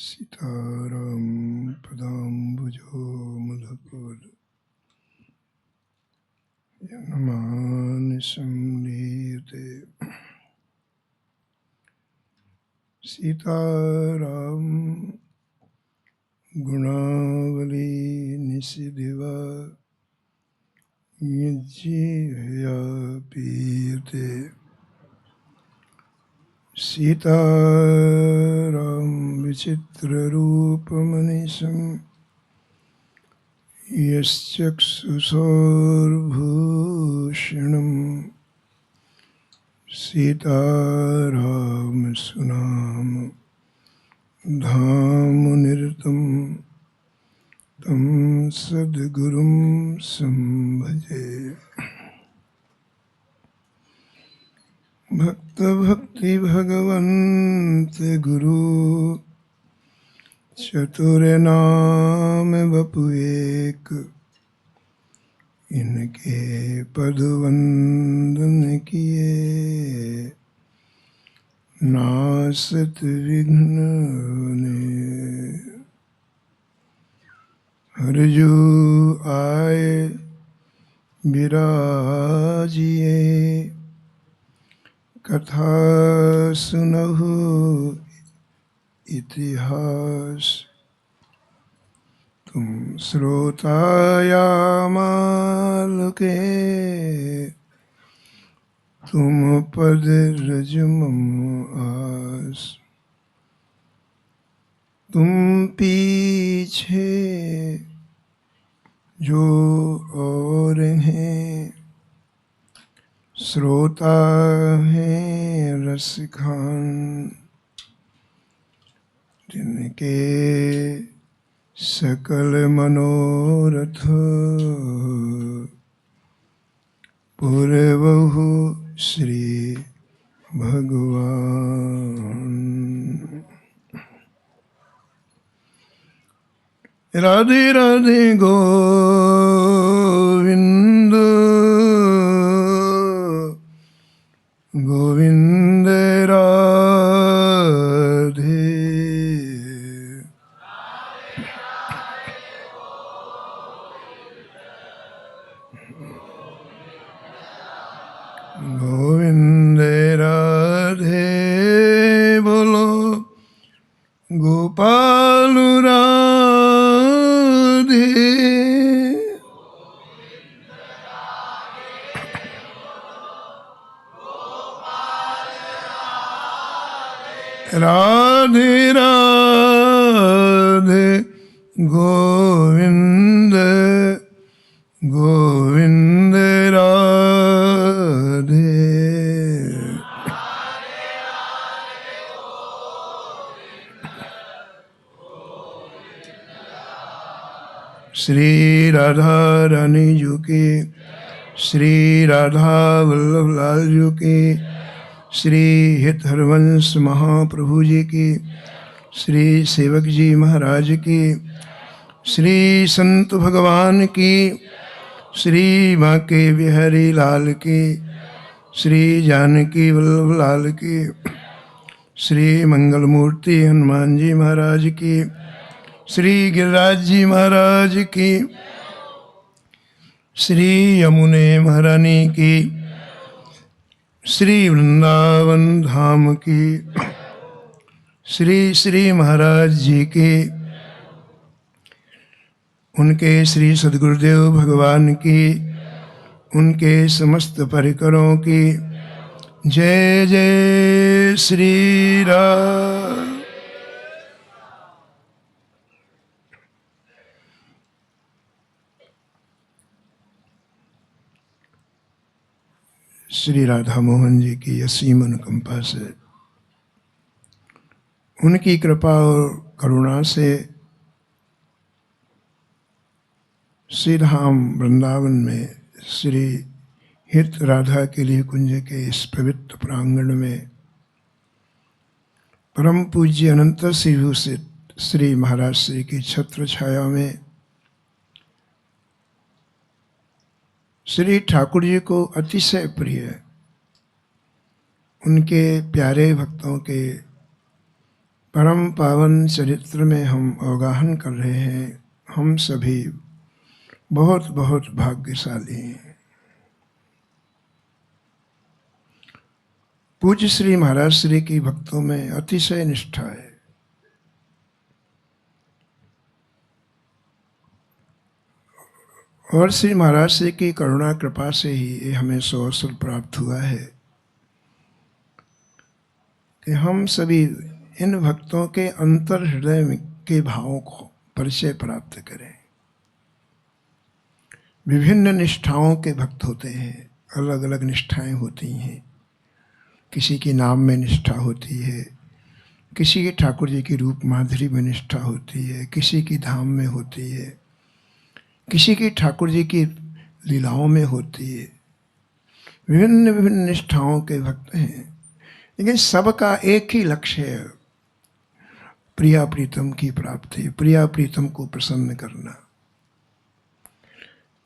सीताराम पदाम्बुजो मधुकर यन्मानसं लीयते। सीताराम गुणावली निशिदिवा यज्जिह्वया पीयते। सीताराम विचित्ररूपमनिशं यश्चक्षुषोर्भूषणं। सीताराम सुनाम धामुनिरतं तं सद्गुरुं संभजे। भक्त भक्ति भगवंत गुरु चतुर नाम बपु एक। इनके पद वंदन किए नासत विघ्न ने। हरजू आए विराजिए कथा सुनहु इतिहास। तुम श्रोता या मालुके तुम पद रज मम आस। तुम पीछे जो और हैं श्रोता हैं रसखान। जिनके सकल मनोरथ पूरवहु श्री भगवान। राधे राधे गोविंद गोविंद राधे। गोविंद राधे बोलो गोपाल राधे। राधे राधे गोविंद गोविंद राधे। श्री राधा रानी जी की, श्री राधा वल्लभ लाल जी की, श्री हित हरवंश महाप्रभु जी की, श्री सेवक जी महाराज की, श्री संत भगवान की, श्री बांके बिहारी लाल की, श्री जानकी वल्लभ लाल की, श्री मंगल मूर्ति हनुमान जी महाराज की, श्री गिरिराज जी महाराज की, श्री यमुने महारानी की, श्री वृंदावन धाम की, श्री श्री महाराज जी की, उनके श्री सद्गुरुदेव भगवान की, उनके समस्त परिकरों की जय जय श्री राम। श्री राधा मोहन जी की असीम अनुकंपा से, उनकी कृपा और करुणा से श्री धाम वृंदावन में श्री हित राधा के लिए कुंज के इस पवित्र प्रांगण में परम पूज्य अनंत श्री भूषित श्री महाराज श्री की छत्र छाया में श्री ठाकुर जी को अतिशय प्रिय उनके प्यारे भक्तों के परम पावन चरित्र में हम अवगाहन कर रहे हैं। हम सभी बहुत बहुत भाग्यशाली हैं। पूज्य श्री महाराज श्री की भक्तों में अतिशय निष्ठा है। और श्री महाराज श्री की करुणा कृपा से ही हमें सो अवसर प्राप्त हुआ है कि हम सभी इन भक्तों के अंतर हृदय के भावों को परिचय प्राप्त करें। विभिन्न निष्ठाओं के भक्त होते हैं, अलग अलग निष्ठाएं होती हैं। किसी की नाम में निष्ठा होती है, किसी की ठाकुर जी की रूप माधुरी में निष्ठा होती है, किसी की धाम में होती है, किसी की ठाकुर जी की लीलाओं में होती है। विभिन्न विभिन्न निष्ठाओं के भक्त हैं, लेकिन सबका एक ही लक्ष्य है, प्रिया प्रीतम की प्राप्ति, प्रिया प्रीतम को प्रसन्न करना।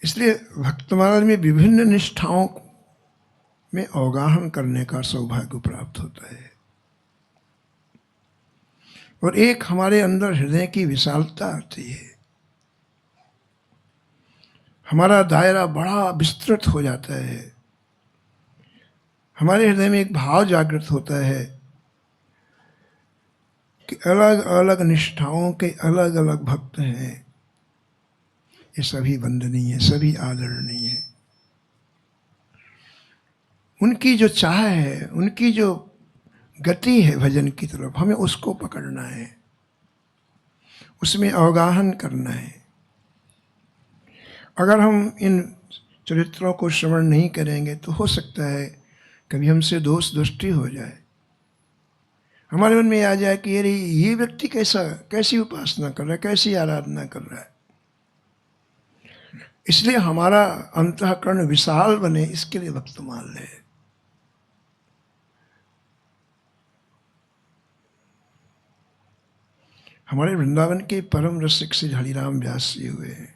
इसलिए भक्तमाल में विभिन्न निष्ठाओं में अवगाहन करने का सौभाग्य प्राप्त होता है। और एक हमारे अंदर हृदय की विशालता आती है, हमारा दायरा बड़ा विस्तृत हो जाता है। हमारे हृदय में एक भाव जागृत होता है कि अलग अलग निष्ठाओं के अलग अलग भक्त हैं। ये सभी वंदनीय है, सभी आदरणीय है। उनकी जो चाह है, उनकी जो गति है भजन की तरफ, हमें उसको पकड़ना है, उसमें अवगाहन करना है। अगर हम इन चरित्रों को श्रवण नहीं करेंगे तो हो सकता है कभी हमसे दोष दृष्टि हो जाए, हमारे मन में आ जाए कि अरे ये व्यक्ति कैसी उपासना कर रहा है, कैसी आराधना कर रहा है। इसलिए हमारा अंतःकरण विशाल बने, इसके लिए भक्तमाल है। हमारे वृंदावन के परम रसिक श्री हरिराम व्यास जी हुए हैं,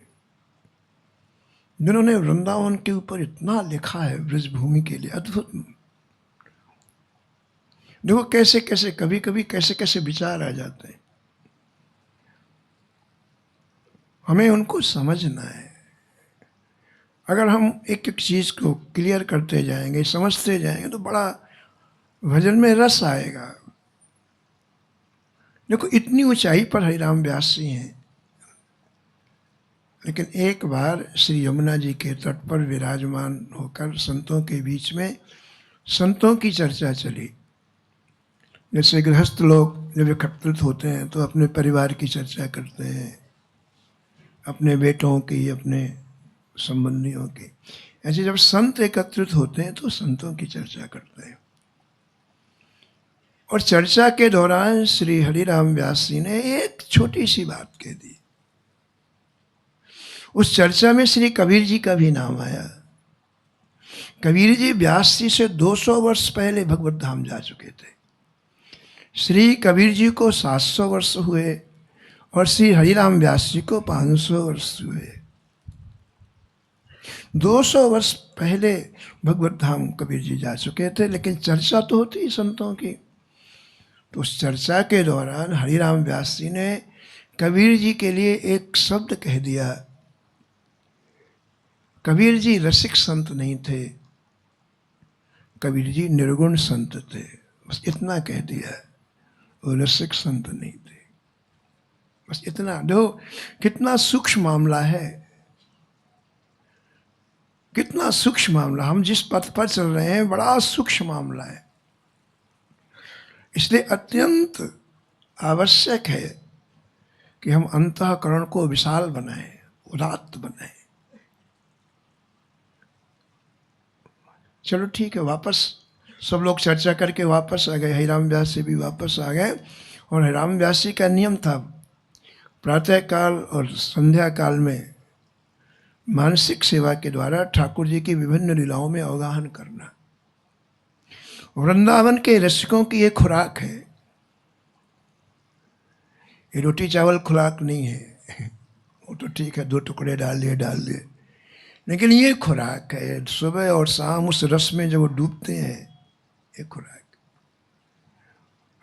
जिन्होंने वृंदावन के ऊपर इतना लिखा है ब्रजभूमि के लिए, अद्भुत। देखो कैसे कैसे कभी कभी कैसे कैसे विचार आ जाते हैं, हमें उनको समझना है। अगर हम एक एक चीज़ को क्लियर करते जाएंगे, समझते जाएंगे, तो बड़ा भजन में रस आएगा। देखो इतनी ऊंचाई पर हरिराम व्यास जी हैं, लेकिन एक बार श्री यमुना जी के तट पर विराजमान होकर संतों के बीच में संतों की चर्चा चली। जैसे गृहस्थ लोग जब एकत्रित होते हैं तो अपने परिवार की चर्चा करते हैं, अपने बेटों की, अपने संबंधियों की। ऐसे जब संत एकत्रित होते हैं तो संतों की चर्चा करते हैं। और चर्चा के दौरान श्री हरिराम व्यास जी ने एक छोटी सी बात कह दी। उस चर्चा में श्री कबीर जी का भी नाम आया। कबीर जी व्यास जी से 200 वर्ष पहले भगवत धाम जा चुके थे। श्री कबीर जी को 700 वर्ष हुए और श्री हरिराम व्यास जी को 500 वर्ष हुए। 200 वर्ष पहले भगवत धाम कबीर जी जा चुके थे, लेकिन चर्चा तो होती संतों की। तो उस चर्चा के दौरान हरिराम व्यास जी ने कबीर जी के लिए एक शब्द कह दिया। कबीर जी रसिक संत नहीं थे, कबीर जी निर्गुण संत थे। बस इतना कह दिया, वो रसिक संत नहीं थे। बस इतना। देखो कितना सूक्ष्म मामला है, कितना सूक्ष्म मामला। हम जिस पथ पर चल रहे हैं बड़ा सूक्ष्म मामला है। इसलिए अत्यंत आवश्यक है कि हम अंतःकरण को विशाल बनाएं, उदात्त बनाएं। चलो ठीक है, वापस सब लोग चर्चा करके वापस आ गए। हरिराम व्यास जी भी वापस आ गए। और हरिराम व्यास जी का नियम था प्रातः काल और संध्या काल में मानसिक सेवा के द्वारा ठाकुर जी की विभिन्न लीलाओं में अवगाहन करना। वृंदावन के रसिकों की एक खुराक है। ये रोटी चावल खुराक नहीं है, वो तो ठीक है, 2 टुकड़े डाल दिए, लेकिन ये खुराक है। सुबह और शाम उस रस में जब वो डूबते हैं, ये खुराक।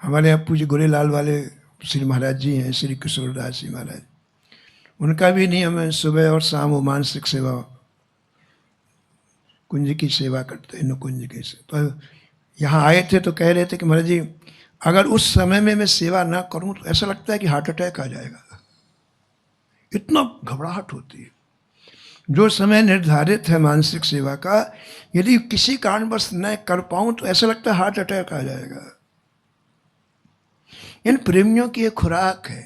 हमारे यहाँ पूज्य गोरेलाल वाले श्री महाराज जी हैं, श्री किशोरदास जी महाराज, उनका भी नियम है सुबह और शाम वो मानसिक सेवा, कुंज की सेवा करते हैं, नुकुंज की सेवा। तो यहाँ आए थे तो कह रहे थे कि महाराज जी अगर उस समय में मैं सेवा ना करूं तो ऐसा लगता है कि हार्ट अटैक आ जाएगा, इतना घबराहट होती है। जो समय निर्धारित है मानसिक सेवा का, यदि किसी कारणवश न कर पाऊं तो ऐसा लगता है हार्ट अटैक आ जाएगा। इन प्रेमियों की एक खुराक है।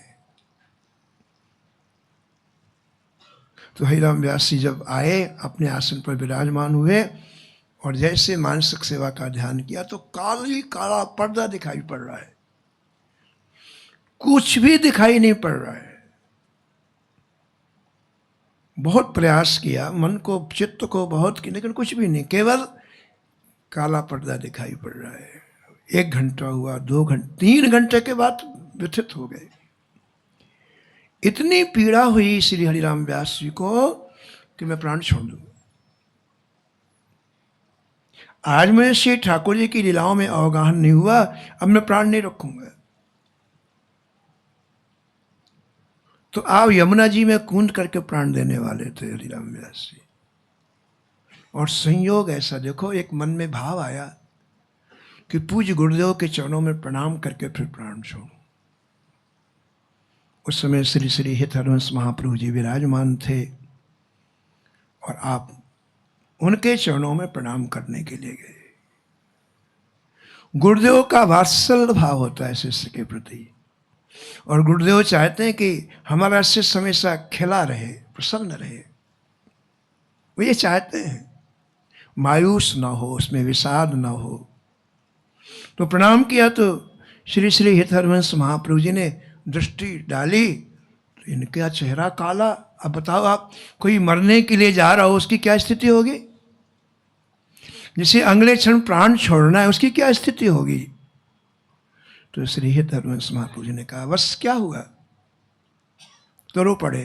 तो हरिराम व्यास जी जब आए, अपने आसन पर विराजमान हुए और जैसे मानसिक सेवा का ध्यान किया तो काली काला पर्दा दिखाई पड़ रहा है, कुछ भी दिखाई नहीं पड़ रहा है। बहुत प्रयास किया, मन को चित्त को बहुत किया, लेकिन कुछ भी नहीं, केवल काला पर्दा दिखाई पड़ रहा है। 1 घंटा हुआ, 2 घंटे, 3 घंटे के बाद व्यथित हो गए। इतनी पीड़ा हुई श्री हरिराम व्यास जी को कि मैं प्राण छोड़ दूं। आज मैं श्री ठाकुर जी की लीलाओं में अवगाहन नहीं हुआ, अब मैं प्राण नहीं रखूंगा। तो आप यमुना जी में कूद करके प्राण देने वाले थे हरिराम व्यास जी। और संयोग ऐसा देखो, एक मन में भाव आया कि पूज्य गुरुदेव के चरणों में प्रणाम करके फिर प्राण छोड़ूं। उस समय श्री श्री हित हरवंश महाप्रभु जी विराजमान थे और आप उनके चरणों में प्रणाम करने के लिए गए। गुरुदेव का वात्सल्य भाव होता है शिष्य के प्रति, और गुरुदेव चाहते हैं कि हमारा शिष्य हमेशा खिला रहे, प्रसन्न रहे। वो ये चाहते हैं मायूस ना हो, उसमें विषाद ना हो। तो प्रणाम किया तो श्री श्री हित हरवंश महाप्रभु जी ने दृष्टि डाली तो इनका चेहरा काला। अब बताओ, आप कोई मरने के लिए जा रहा हो, उसकी क्या स्थिति होगी? जिसे अगले क्षण प्राण छोड़ना है, उसकी क्या स्थिति होगी? तो श्री हित हरवंश महाप्रभु जी ने कहा, बस क्या हुआ? तो रो पड़े।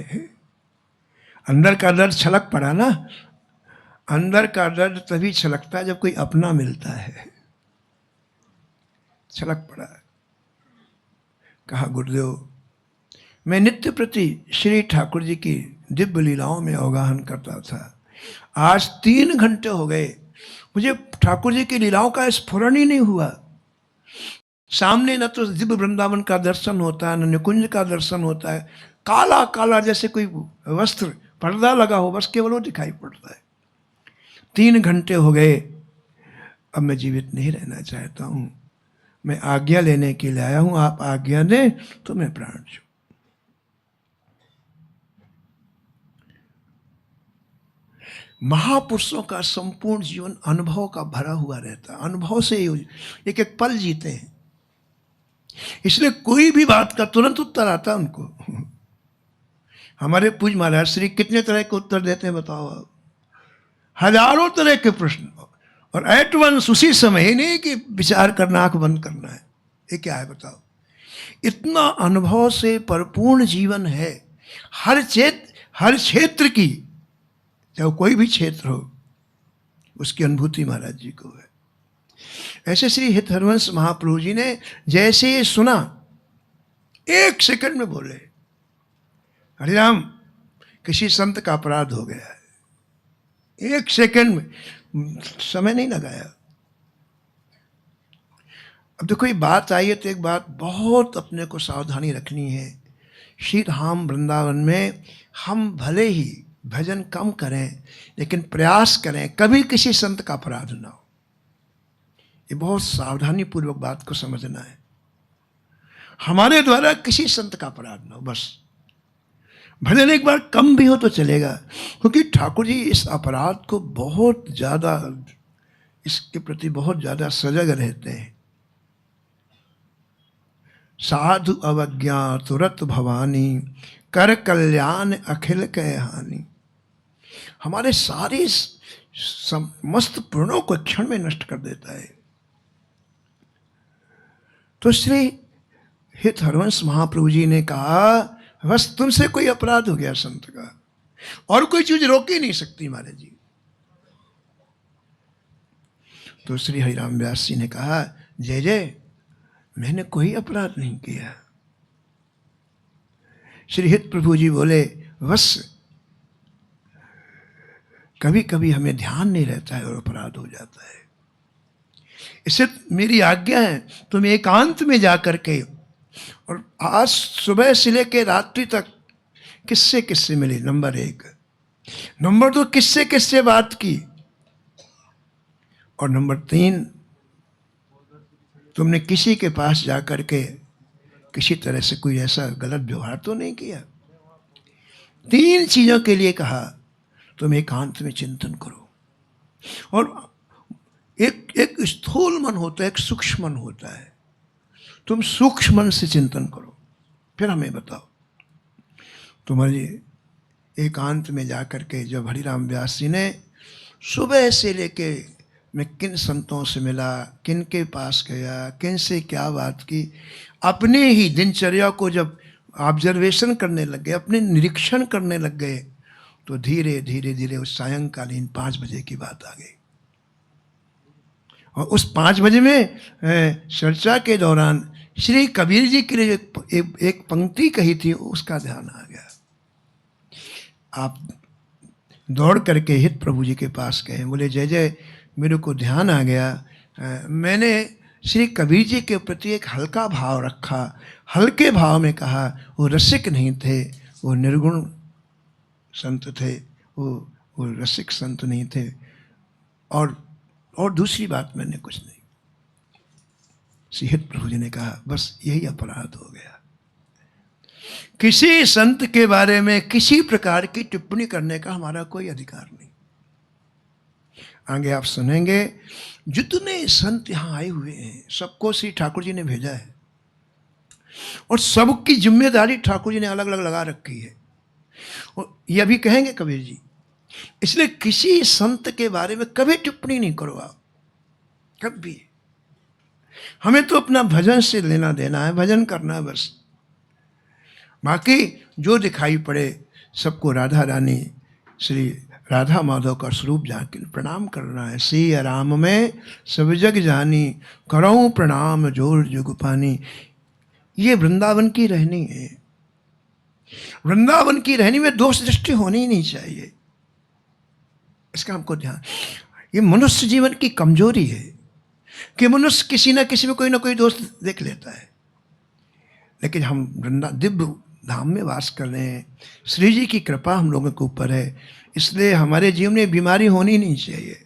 अंदर का दर्द छलक पड़ा ना। अंदर का दर्द तभी छलकता है जब कोई अपना मिलता है। छलक पड़ा। कहा, गुरुदेव मैं नित्य प्रति श्री ठाकुर जी की दिव्य लीलाओं में अवगाहन करता था। आज 3 घंटे हो गए, मुझे ठाकुर जी की लीलाओं का स्फुरण ही नहीं हुआ। सामने न तो दिव्य वृंदावन का दर्शन होता है, न निकुंज का दर्शन होता है। काला काला जैसे कोई वस्त्र पर्दा लगा हो, बस केवल वो दिखाई पड़ता है। 3 घंटे हो गए, अब मैं जीवित नहीं रहना चाहता हूँ। मैं आज्ञा लेने के लिए आया हूँ, आप आज्ञा दें तो मैं प्राण छूं। महापुरुषों का संपूर्ण जीवन अनुभव का भरा हुआ रहता है। अनुभव से एक एक पल जीते हैं, इसलिए कोई भी बात का तुरंत उत्तर आता है उनको। हमारे पूज महाराज श्री कितने तरह के उत्तर देते हैं बताओ आप? हजारों तरह के प्रश्न, और एट वंस, उसी समय। ही नहीं कि विचार करना, आंख बंद करना है। ये क्या है बताओ? इतना अनुभव से परिपूर्ण जीवन है। हर क्षेत्र की, चाहे कोई भी क्षेत्र हो, उसकी अनुभूति महाराज जी को है। ऐसे श्री हित हरवंश महाप्रभु जी ने जैसे ये सुना, 1 सेकंड में बोले, हरिराम किसी संत का अपराध हो गया है। 1 सेकंड में, समय नहीं लगाया। अब देखो, ये बात आई है तो एक बात बहुत अपने को सावधानी रखनी है। श्री धाम वृंदावन में हम भले ही भजन कम करें, लेकिन प्रयास करें कभी किसी संत का अपराध ना हो। ये बहुत सावधानी पूर्वक बात को समझना है। हमारे द्वारा किसी संत का अपराध ना हो, बस। भजन एक बार कम भी हो तो चलेगा, क्योंकि ठाकुर जी इस अपराध को बहुत ज़्यादा, इसके प्रति बहुत ज़्यादा सजग रहते हैं। साधु अवज्ञा तुरत भवानी, कर कल्याण अखिल कै हानि। हमारे सारे समस्त पूर्णों को क्षण में नष्ट कर देता है। तो श्री हित हरवंश महाप्रभु जी ने कहा, बस तुमसे कोई अपराध हो गया संत का, और कोई चीज रोक ही नहीं सकती महाराज जी। तो श्री हरिराम व्यास जी ने कहा, जय जय, मैंने कोई अपराध नहीं किया। श्री हित प्रभु जी बोले, बस कभी कभी हमें ध्यान नहीं रहता है और अपराध हो जाता है। इससे मेरी आज्ञा है तुम एकांत में जा करके, और आज सुबह से लेकर रात्रि तक किससे किससे मिले, नंबर 1। नंबर 2, किससे किससे बात की। और नंबर 3, तुमने किसी के पास जा करके किसी तरह से कोई ऐसा गलत व्यवहार तो नहीं किया। 3 चीजों के लिए कहा तुम एकांत में चिंतन करो। और एक स्थूल मन होता है, एक सूक्ष्म मन होता है। तुम सूक्ष्म मन से चिंतन करो, फिर हमें बताओ। तुम्हारी एकांत में जाकर के जब हरिराम व्यास जी ने सुबह से लेके मैं किन संतों से मिला, किन के पास गया, किन से क्या बात की, अपने ही दिनचर्या को जब ऑब्जर्वेशन करने लग गए, अपने निरीक्षण करने लग गए, तो धीरे धीरे धीरे उस सायंकालीन 5 बजे की बात आ गई। और उस 5 बजे में चर्चा के दौरान श्री कबीर जी के लिए एक पंक्ति कही थी, उसका ध्यान आ गया। आप दौड़ करके हित प्रभु जी के पास गए, बोले जय जय, मेरे को ध्यान आ गया, मैंने श्री कबीर जी के प्रति एक हल्का भाव रखा। हल्के भाव में कहा, वो रसिक नहीं थे, वो निर्गुण संत थे, वो रसिक संत नहीं थे। और दूसरी बात मैंने कुछ नहीं। श्री हित प्रभु जी ने कहा, बस यही अपराध हो गया। किसी संत के बारे में किसी प्रकार की टिप्पणी करने का हमारा कोई अधिकार नहीं। आगे आप सुनेंगे, जितने संत यहाँ आए हुए हैं सबको श्री ठाकुर जी ने भेजा है, और सबकी जिम्मेदारी ठाकुर जी ने अलग अलग लगा रखी है। और ये अभी कहेंगे कबीर जी, इसलिए किसी संत के बारे में कभी टिप्पणी नहीं करो आप, कभी। हमें तो अपना भजन से लेना देना है, भजन करना है बस। बाकी जो दिखाई पड़े सबको राधा रानी श्री राधा माधव का स्वरूप जाके प्रणाम करना है। सिया राम में सब जग जानी, करऊं प्रणाम जोर जुग पानी। ये वृंदावन की रहनी है। वृंदावन की रहनी में दोष दृष्टि होनी ही नहीं चाहिए, इसका हमको ध्यान। ये मनुष्य जीवन की कमजोरी है कि मनुष्य किसी ना किसी में कोई ना कोई दोष देख लेता है। लेकिन हम दिव्य धाम में वास कर रहे हैं, श्री जी की कृपा हम लोगों के ऊपर है, इसलिए हमारे जीवन में बीमारी होनी नहीं चाहिए।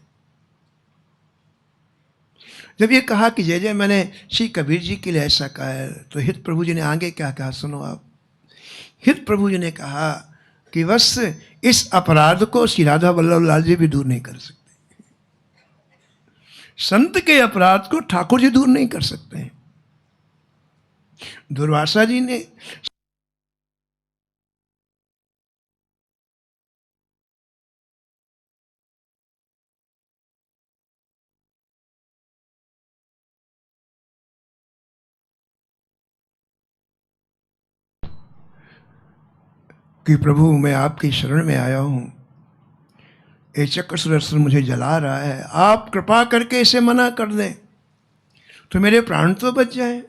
जब ये कहा कि जय जय मैंने श्री कबीर जी के लिए ऐसा कहा है, तो हित प्रभु जी ने आगे क्या कहा सुनो आप। हित प्रभु जी ने कहा कि बस इस अपराध को श्री राधा वल्लभ लाल जी भी दूर नहीं कर सकते। संत के अपराध को ठाकुर जी दूर नहीं कर सकते हैं। दुर्वासा जी ने कि प्रभु मैं आपकी शरण में आया हूं, ये चक्र सुदर्शन मुझे जला रहा है, आप कृपा करके इसे मना कर दें तो मेरे प्राण तो बच जाएं।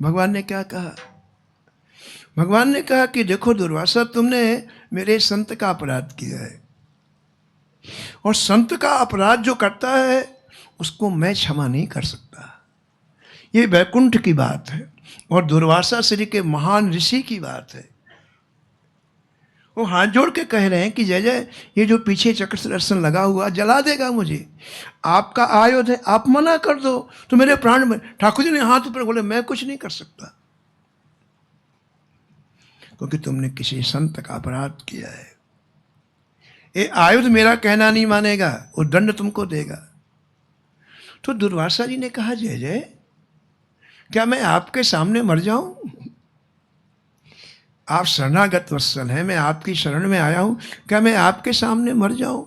भगवान ने क्या कहा? भगवान ने कहा कि देखो दुर्वासा, तुमने मेरे संत का अपराध किया है, और संत का अपराध जो करता है उसको मैं क्षमा नहीं कर सकता। ये वैकुंठ की बात है और दुर्वासा श्री के महान ऋषि की बात है। वो हाथ जोड़ के कह रहे हैं कि जय जय, ये जो पीछे चक्र सुदर्शन लगा हुआ जला देगा मुझे, आपका आयुध है, आप मना कर दो तो मेरे प्राण में। ठाकुर जी ने हाथ ऊपर बोले, मैं कुछ नहीं कर सकता, क्योंकि तुमने किसी संत का अपराध किया है। ये आयुध मेरा कहना नहीं मानेगा, वो दंड तुमको देगा। तो दुर्वासा जी ने कहा, जय जय, क्या मैं आपके सामने मर जाऊं? आप शरणागत वत्सल हैं, मैं आपकी शरण में आया हूं, क्या मैं आपके सामने मर जाऊं?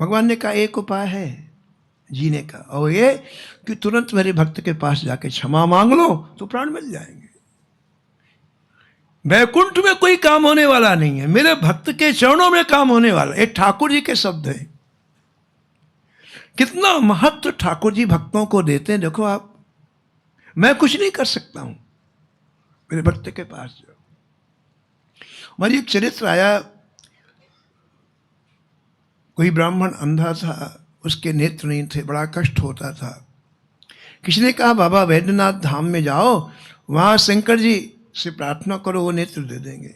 भगवान ने कहा एक उपाय है जीने का, और ये कि तुरंत मेरे भक्त के पास जाके क्षमा मांग लो तो प्राण मिल जाएंगे। वैकुंठ में कोई काम होने वाला नहीं है, मेरे भक्त के चरणों में काम होने वाला। ये ठाकुर जी के शब्द हैं। कितना महत्व ठाकुर जी भक्तों को देते हैं। देखो आप, मैं कुछ नहीं कर सकता हूं, मेरे भक्त के पास जाओ। हमारी एक चरित्र आया, कोई ब्राह्मण अंधा था, उसके नेत्र नहीं थे, बड़ा कष्ट होता था। किसी ने कहा बाबा वैद्यनाथ धाम में जाओ, वहां शंकर जी से प्रार्थना करो, वो नेत्र दे देंगे।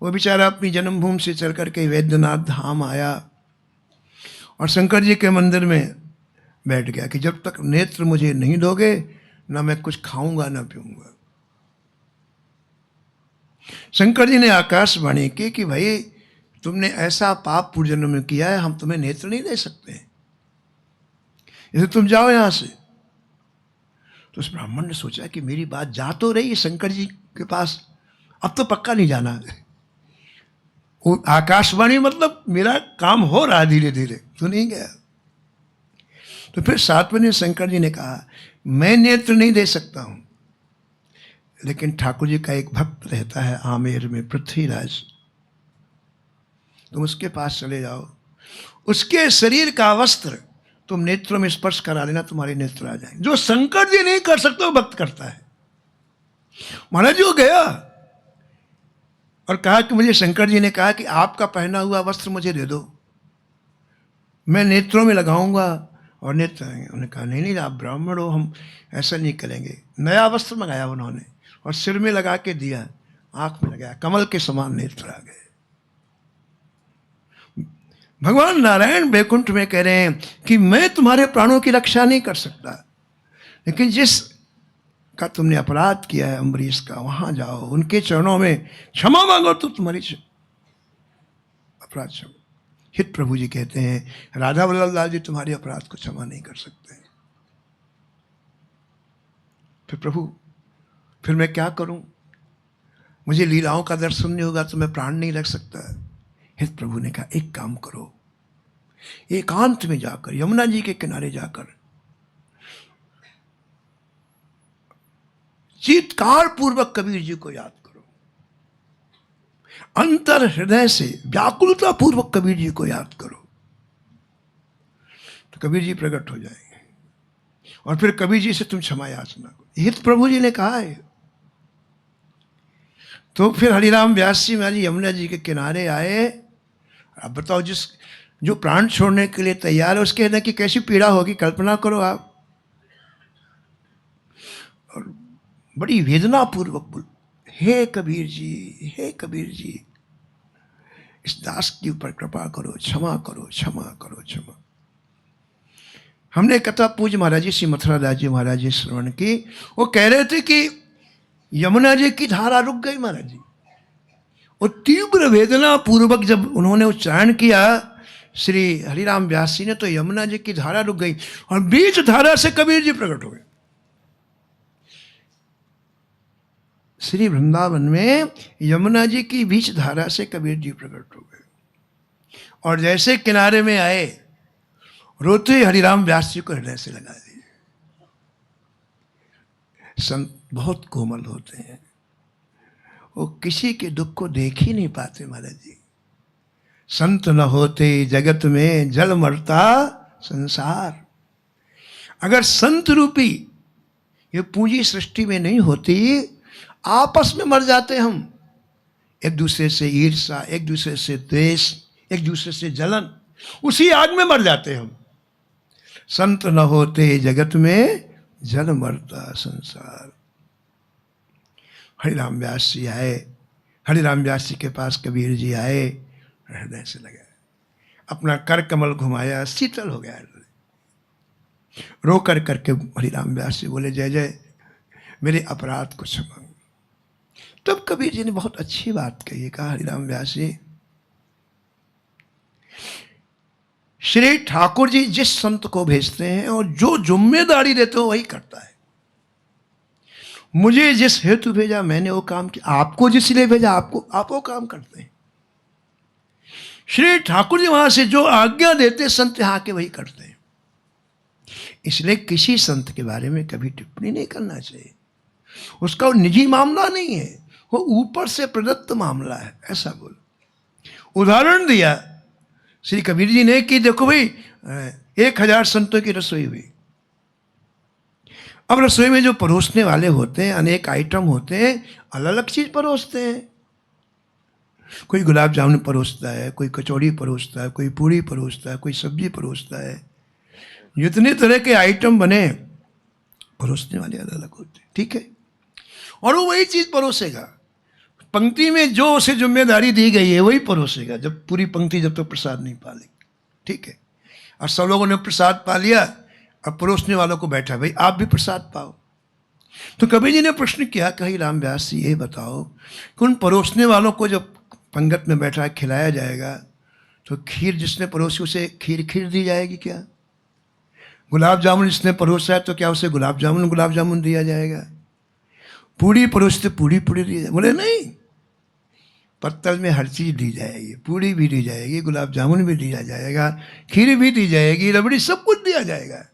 वो बेचारा अपनी जन्मभूमि से चल करके वैद्यनाथ धाम आया और शंकर जी के मंदिर में बैठ गया कि जब तक नेत्र मुझे नहीं दोगे, ना मैं कुछ खाऊंगा ना पीऊंगा। शंकर जी ने आकाशवाणी की कि भाई तुमने ऐसा पाप पूर्व जन्म में किया है, हम तुम्हें नेत्र नहीं दे सकते, इसे तुम जाओ यहां से। तो उस ब्राह्मण ने सोचा कि मेरी बात जा तो रही है शंकर जी के पास, अब तो पक्का नहीं जाना है। वो आकाशवाणी मतलब मेरा काम हो रहा धीरे धीरे, तो नहीं गया। तो फिर सातवें दिन शंकर जी ने कहा मैं नेत्र नहीं दे सकता हूं, लेकिन ठाकुर जी का एक भक्त रहता है आमेर में, पृथ्वीराज, तुम उसके पास चले जाओ, उसके शरीर का वस्त्र तुम नेत्रों में स्पर्श करा लेना, तुम्हारे नेत्र आ जाएंगे। जो शंकर जी नहीं कर सकते वो भक्त करता है। महाराज जी वो गया और कहा कि मुझे शंकर जी ने कहा कि आपका पहना हुआ वस्त्र मुझे दे दो, मैं नेत्रों में लगाऊंगा और नेत्र आएंगे। उन्होंने कहा नहीं नहीं, आप ब्राह्मण हो, हम ऐसा नहीं करेंगे। नया वस्त्र मंगाया उन्होंने और सिर में लगा के दिया, आंख में लगाया, कमल के समान नेत्र आ गए। भगवान नारायण बैकुंठ में कह रहे हैं कि मैं तुम्हारे प्राणों की रक्षा नहीं कर सकता, लेकिन जिस का तुमने अपराध किया है अम्बरीश का, वहां जाओ, उनके चरणों में क्षमा मांगो तो तुम्हारी अपराध क्षमा। हित प्रभु जी कहते हैं राधा वल्लभ लाल जी तुम्हारे अपराध को क्षमा नहीं कर सकते। फिर प्रभु, फिर मैं क्या करूं, मुझे लीलाओं का दर्शन नहीं होगा तो मैं प्राण नहीं रख सकता। हित प्रभु ने कहा एक काम करो, एकांत में जाकर यमुना जी के किनारे जाकर चीत्कार पूर्वक कबीर जी को याद करो, अंतर हृदय से व्याकुलता पूर्वक कबीर जी को याद करो, तो कबीर जी प्रकट हो जाएंगे और फिर कबीर जी से तुम क्षमा याचना करो। हित प्रभु जी ने कहा है। तो फिर हरिराम व्यास जी महाराज यमुना जी के किनारे आए। अब बताओ, जिस जो प्राण छोड़ने के लिए तैयार है उसके हृदय की कैसी पीड़ा होगी, कल्पना करो आप। और बड़ी वेदना पूर्वक बोल, हे कबीर जी, हे कबीर जी, इस दास के ऊपर कृपा करो, क्षमा करो, क्षमा करो, क्षमा। हमने कथा पूज्य महाराज जी श्री मथुरा दास जी महाराज जी श्रवण की। वो कह रहे थे कि यमुना जी की धारा रुक गई महाराज जी, और तीव्र वेदना पूर्वक जब उन्होंने उच्चारण किया श्री हरिराम व्यास जी ने, तो यमुना जी की धारा रुक गई और बीच धारा से कबीर जी प्रकट हो गए। श्री वृंदावन में यमुना जी की बीच धारा से कबीर जी प्रकट हो गए और जैसे किनारे में आए, रोते हरिराम व्यास जी को हृदय से लगा दिए। संत बहुत कोमल होते हैं, वो किसी के दुख को देख ही नहीं पाते महाराज जी। संत न होते जगत में जल मरता संसार। अगर संत रूपी ये पूंजी सृष्टि में नहीं होती, आपस में मर जाते हम, एक दूसरे से ईर्ष्या, एक दूसरे से द्वेष, एक दूसरे से जलन, उसी आग में मर जाते हम। संत न होते जगत में जल मरता संसार। हरिराम व्यास जी आए, हरिराम व्यास जी के पास कबीर जी आए, हृदय से लगा, अपना कर कमल घुमाया, शीतल हो गया हृदय। रो कर करके हरिराम व्यास जी बोले जय जय, मेरे अपराध को क्षमा। तब कबीर जी ने बहुत अच्छी बात कही, कहा हरिराम व्यास जी, श्री ठाकुर जी जिस संत को भेजते हैं और जो जिम्मेदारी देते हो वही करता है। मुझे जिस हेतु भेजा मैंने वो काम किया, आपको जिस लिए भेजा आप वो काम करते हैं। श्री ठाकुर जी वहां से जो आज्ञा देते संत यहाँ के वही करते हैं। इसलिए किसी संत के बारे में कभी टिप्पणी नहीं करना चाहिए। उसका वो निजी मामला नहीं है, वो ऊपर से प्रदत्त मामला है, ऐसा बोल। उदाहरण दिया श्री कबीर जी ने कि देखो भाई 1000 संतों की रसोई हुई। अब रसोई में जो परोसने वाले होते हैं, अनेक आइटम होते हैं, अलग अलग चीज परोसते हैं। कोई गुलाब जामुन परोसता है, कोई कचौड़ी परोसता है, कोई पूड़ी परोसता है, कोई सब्जी परोसता है। जितने तरह के आइटम बने, परोसने वाले अलग अलग होते हैं, ठीक है। और वो वही चीज परोसेगा। पंक्ति में जो उसे जिम्मेदारी दी गई है वही परोसेगा, जब पूरी पंक्ति जब तक प्रसाद नहीं पा लेगी, ठीक है। और सब लोगों ने प्रसाद पा लिया, अब परोसने वालों को बैठा, भाई आप भी प्रसाद पाओ। तो कबीर जी ने प्रश्न किया, कही राम व्यास जी ये बताओ कि उन परोसने वालों को जब पंगत में बैठा खिलाया जाएगा तो खीर जिसने परोसी उसे खीर दी जाएगी क्या? गुलाब जामुन जिसने परोसा है तो क्या उसे गुलाब जामुन दिया जाएगा? पूड़ी परोसते पूड़ी दी जाएगी? बोले नहीं, पत्तल में हर चीज दी जाएगी, पूड़ी भी दी जाएगी, गुलाब जामुन भी दिया जाएगा, खीर भी दी जाएगी, रबड़ी, सब कुछ दिया जाएगा।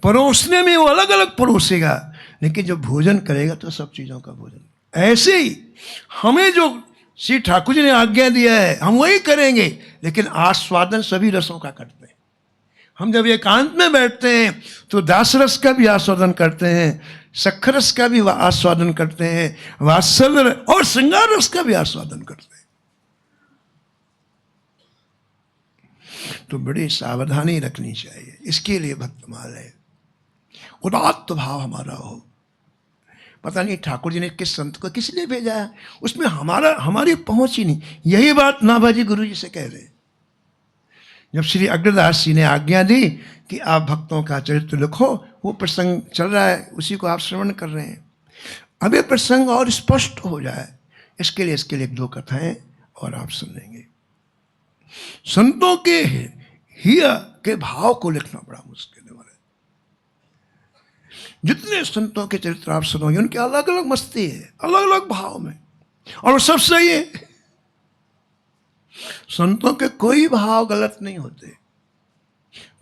परोसने में वो अलग अलग परोसेगा, लेकिन जब भोजन करेगा तो सब चीजों का भोजन। ऐसे ही हमें जो श्री ठाकुर जी ने आज्ञा दिया है हम वही करेंगे, लेकिन आस्वादन सभी रसों का करते हैं। हम जब एकांत में बैठते हैं तो दास रस का भी आस्वादन करते हैं, सख्य रस का भी आस्वादन करते हैं, वात्सल्य और श्रृंगार रस का भी आस्वादन करते हैं। तो बड़ी सावधानी रखनी चाहिए। इसके लिए भक्तमाल है, उदात्त भाव हमारा हो। पता नहीं ठाकुर जी ने किस संत को किस लिए भेजा है, उसमें हमारी पहुंच ही नहीं। यही बात नाभाजी गुरु जी से कह रहे। जब श्री अग्रदास जी ने आज्ञा दी कि आप भक्तों का चरित्र लिखो, वो प्रसंग चल रहा है, उसी को आप श्रवण कर रहे हैं। अब ये प्रसंग और स्पष्ट हो जाए, इसके लिए एक दो कथाएं और आप सुन लेंगे। संतों के हिया के भाव को लिखना बड़ा मुश्किल है। जितने संतों के चरित्र आप सुनोगे उनकी अलग अलग मस्ती है, अलग अलग भाव में, और वो सब सही है। संतों के कोई भाव गलत नहीं होते।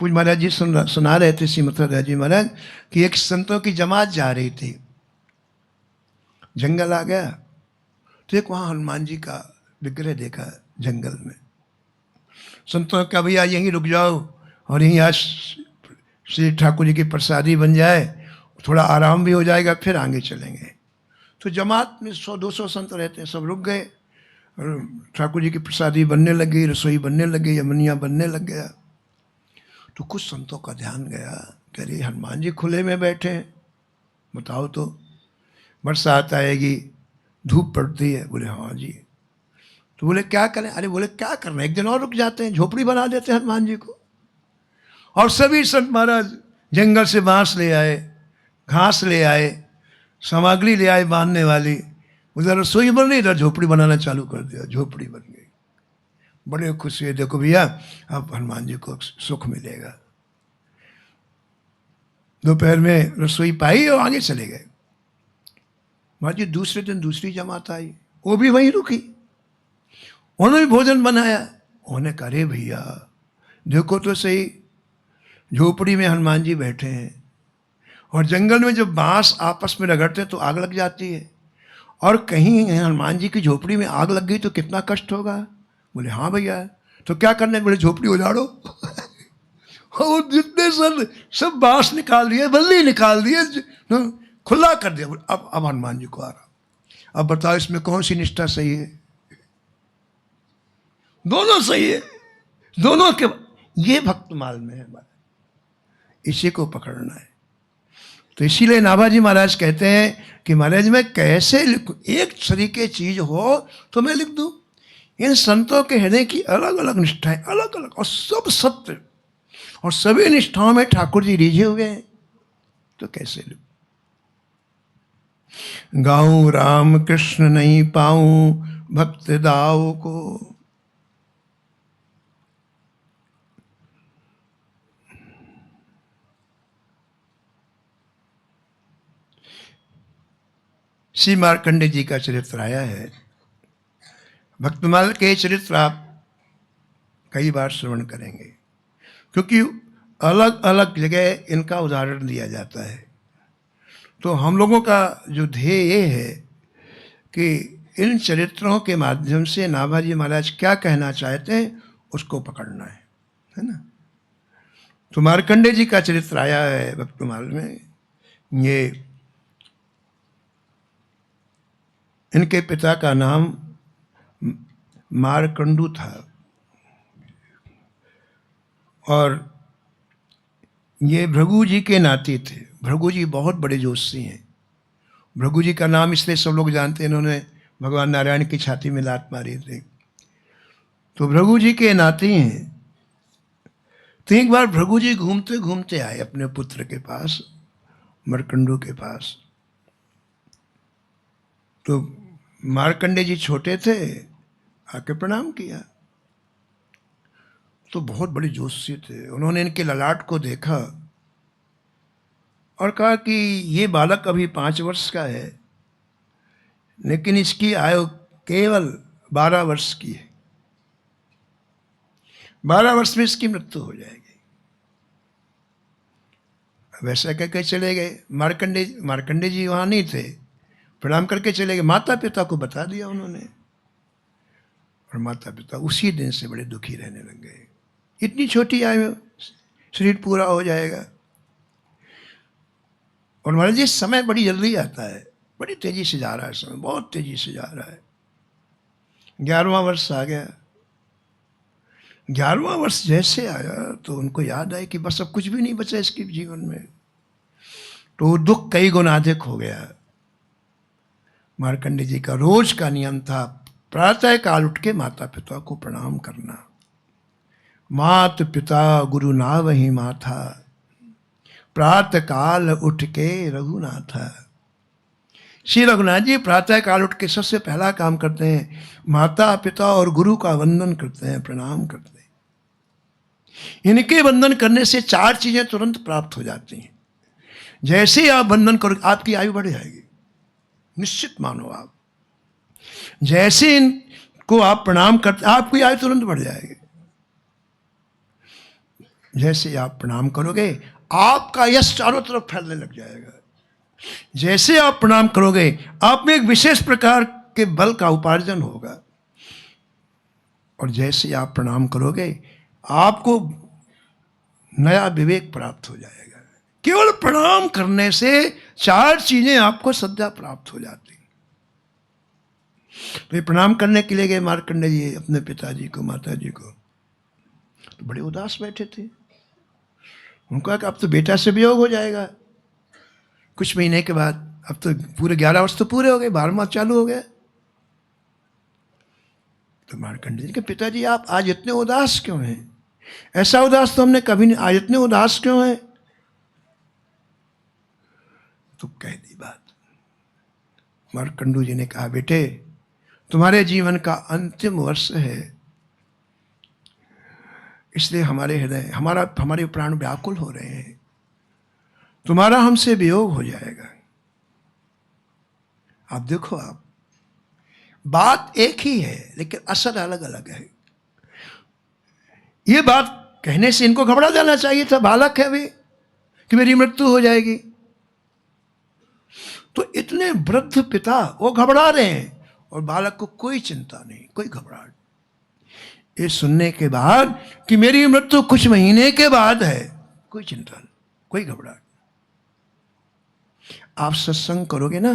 पूज महाराज जी सुना रहे थे, श्री मथुरा जी महाराज, कि एक संतों की जमात जा रही थी, जंगल आ गया तो एक वहां हनुमान जी का विग्रह देखा जंगल में। संतों का भैया यहीं रुक जाओ और यहीं आज श्री ठाकुर जी की प्रसादी बन जाए, थोड़ा आराम भी हो जाएगा, फिर आगे चलेंगे। तो जमात में 100-200 संत रहते हैं, सब रुक गए और ठाकुर जी की प्रसादी बनने लग गई, रसोई बनने लग गई, यमुनिया बनने लग गया। तो कुछ संतों का ध्यान गया कि अरे हनुमान जी खुले में बैठे हैं, बताओ तो बरसात आएगी, धूप पड़ती है। बोले हाँ जी। तो बोले क्या करें? अरे बोले क्या करना, एक दिन और रुक जाते हैं, झोपड़ी बना देते हैं हनुमान जी को। और सभी संत महाराज जंगल से बांस ले आए, घास ले आए, सामग्री ले आए बांधने वाली, उधर रसोई बन रही, इधर झोपड़ी बनाना चालू कर दिया, झोपड़ी बन गई। बड़े खुश हुए, देखो भैया अब हनुमान जी को सुख मिलेगा। दोपहर में रसोई पाई और आगे चले गए। महाराज जी दूसरे दिन दूसरी जमात आई, वो भी वहीं रुकी, उन्होंने भी भोजन बनाया। उन्होंने कहा अरे भैया देखो तो सही, झोपड़ी में हनुमान जी बैठे हैं और जंगल में जब बांस आपस में रगड़ते तो आग लग जाती है, और कहीं हनुमान जी की झोपड़ी में आग लग गई तो कितना कष्ट होगा। बोले हाँ भैया। तो क्या करने? बोले झोपड़ी उजाड़ो। और जितने सब बांस निकाल दिए, बल्ली निकाल दिए, खुला कर दिया। बोले अब हनुमान जी को आ रहा। अब बताओ इसमें कौन सी निष्ठा सही है? दोनों सही है, दोनों के। ये भक्तमाल में है, इसी को पकड़ना है। तो इसीलिए नाभाजी महाराज कहते हैं कि महाराज मैं कैसे लिखूं, एक तरीके चीज हो तो मैं लिख दूं। इन संतों के हृदय की अलग अलग निष्ठाएं, अलग अलग, और सब सत्य, और सभी निष्ठाओं में ठाकुर जी रिझे हुए हैं, तो कैसे लिखूं? गाऊं राम कृष्ण नहीं पाऊं भक्त दाव को, श्री मार्कंडे जी का चरित्र आया है। भक्तमाल के चरित्र आप कई बार श्रवण करेंगे, क्योंकि अलग अलग जगह इनका उदाहरण दिया जाता है। तो हम लोगों का जो ध्येय ये है कि इन चरित्रों के माध्यम से नाभाजी महाराज क्या कहना चाहते हैं उसको पकड़ना है ना। तो मार्कंडेय जी का चरित्र आया है भक्तमाल में। ये इनके पिता का नाम मार्कंडू था और ये भृगु जी के नाती थे। भृगु जी बहुत बड़े जोशी हैं। भृगु जी का नाम इसलिए सब लोग जानते हैं, इन्होंने भगवान नारायण की छाती में लात मारी थी, तो भृगु जी के नाती हैं। तो एक बार भृगु जी घूमते घूमते आए अपने पुत्र के पास, मार्कंडू के पास। तो मार्कंडेय जी छोटे थे, आके प्रणाम किया। तो बहुत बड़े जोशी थे, उन्होंने इनके ललाट को देखा और कहा कि ये बालक अभी 5 वर्ष का है, लेकिन इसकी आयु केवल 12 वर्ष की है। 12 वर्ष में इसकी मृत्यु हो जाएगी। वैसा कह के चले गए। मार्कंडेय जी वहाँ नहीं थे, प्रणाम करके चले गए। माता पिता को बता दिया उन्होंने, और माता पिता उसी दिन से बड़े दुखी रहने लग गए। इतनी छोटी आयु में शरीर पूरा हो जाएगा। और महाराज जी समय बड़ी जल्दी आता है, बड़ी तेजी से जा रहा है समय, बहुत तेजी से जा रहा है। 11वां वर्ष आ गया। 11वां वर्ष जैसे आया तो उनको याद आया कि बस अब कुछ भी नहीं बचा इसके जीवन में। तो दुख कई गुना अधिक हो गया। मार्कंडेय जी का रोज का नियम था प्रातः काल उठ के माता पिता को प्रणाम करना। मात पिता गुरु नावहि माथा, प्रातः काल उठ के रघुनाथा। श्री रघुनाथ जी प्रातः काल उठ के सबसे पहला काम करते हैं, माता पिता और गुरु का वंदन करते हैं, प्रणाम करते हैं। इनके वंदन करने से 4 चीजें तुरंत प्राप्त हो जाती हैं। जैसे ही आप वंदन करो आपकी आयु बढ़ जाएगी, निश्चित मानो आप। जैसे इनको आप प्रणाम करते आपकी आयु तुरंत बढ़ जाएगी। जैसे आप प्रणाम करोगे आपका यश चारों तरफ फैलने लग जाएगा। जैसे आप प्रणाम करोगे आप में एक विशेष प्रकार के बल का उपार्जन होगा। और जैसे आप प्रणाम करोगे आपको नया विवेक प्राप्त हो जाएगा। केवल प्रणाम करने से 4 चीजें आपको सदा प्राप्त हो जाती। तो ये प्रणाम करने के लिए गए मार्कंडेय जी अपने पिताजी को, माता जी को। तो बड़े उदास बैठे थे। उनको कहा कि अब तो बेटा से वियोग हो जाएगा कुछ महीने के बाद। अब तो पूरे 11 वर्ष तो पूरे हो गए, 12वां चालू हो गया। तो मार्कंडेय जी के पिताजी आप आज इतने उदास क्यों हैं? ऐसा उदास तो हमने कभी नहीं, आज इतने उदास क्यों हैं? तो कह दी बात। मार्कंडेय जी ने कहा बेटे तुम्हारे जीवन का अंतिम वर्ष है, इसलिए हमारे हृदय हमारे प्राण व्याकुल हो रहे हैं। तुम्हारा हमसे वियोग हो जाएगा। आप देखो, आप बात एक ही है लेकिन असर अलग अलग है। ये बात कहने से इनको घबरा जाना चाहिए था, बालक है अभी, कि मेरी मृत्यु हो जाएगी। तो इतने वृद्ध पिता वो घबरा रहे हैं और बालक को कोई चिंता नहीं, कोई घबराहट। ये सुनने के बाद कि मेरी मृत्यु कुछ महीने के बाद है, कोई चिंता नहीं, कोई घबराहट। आप सत्संग करोगे ना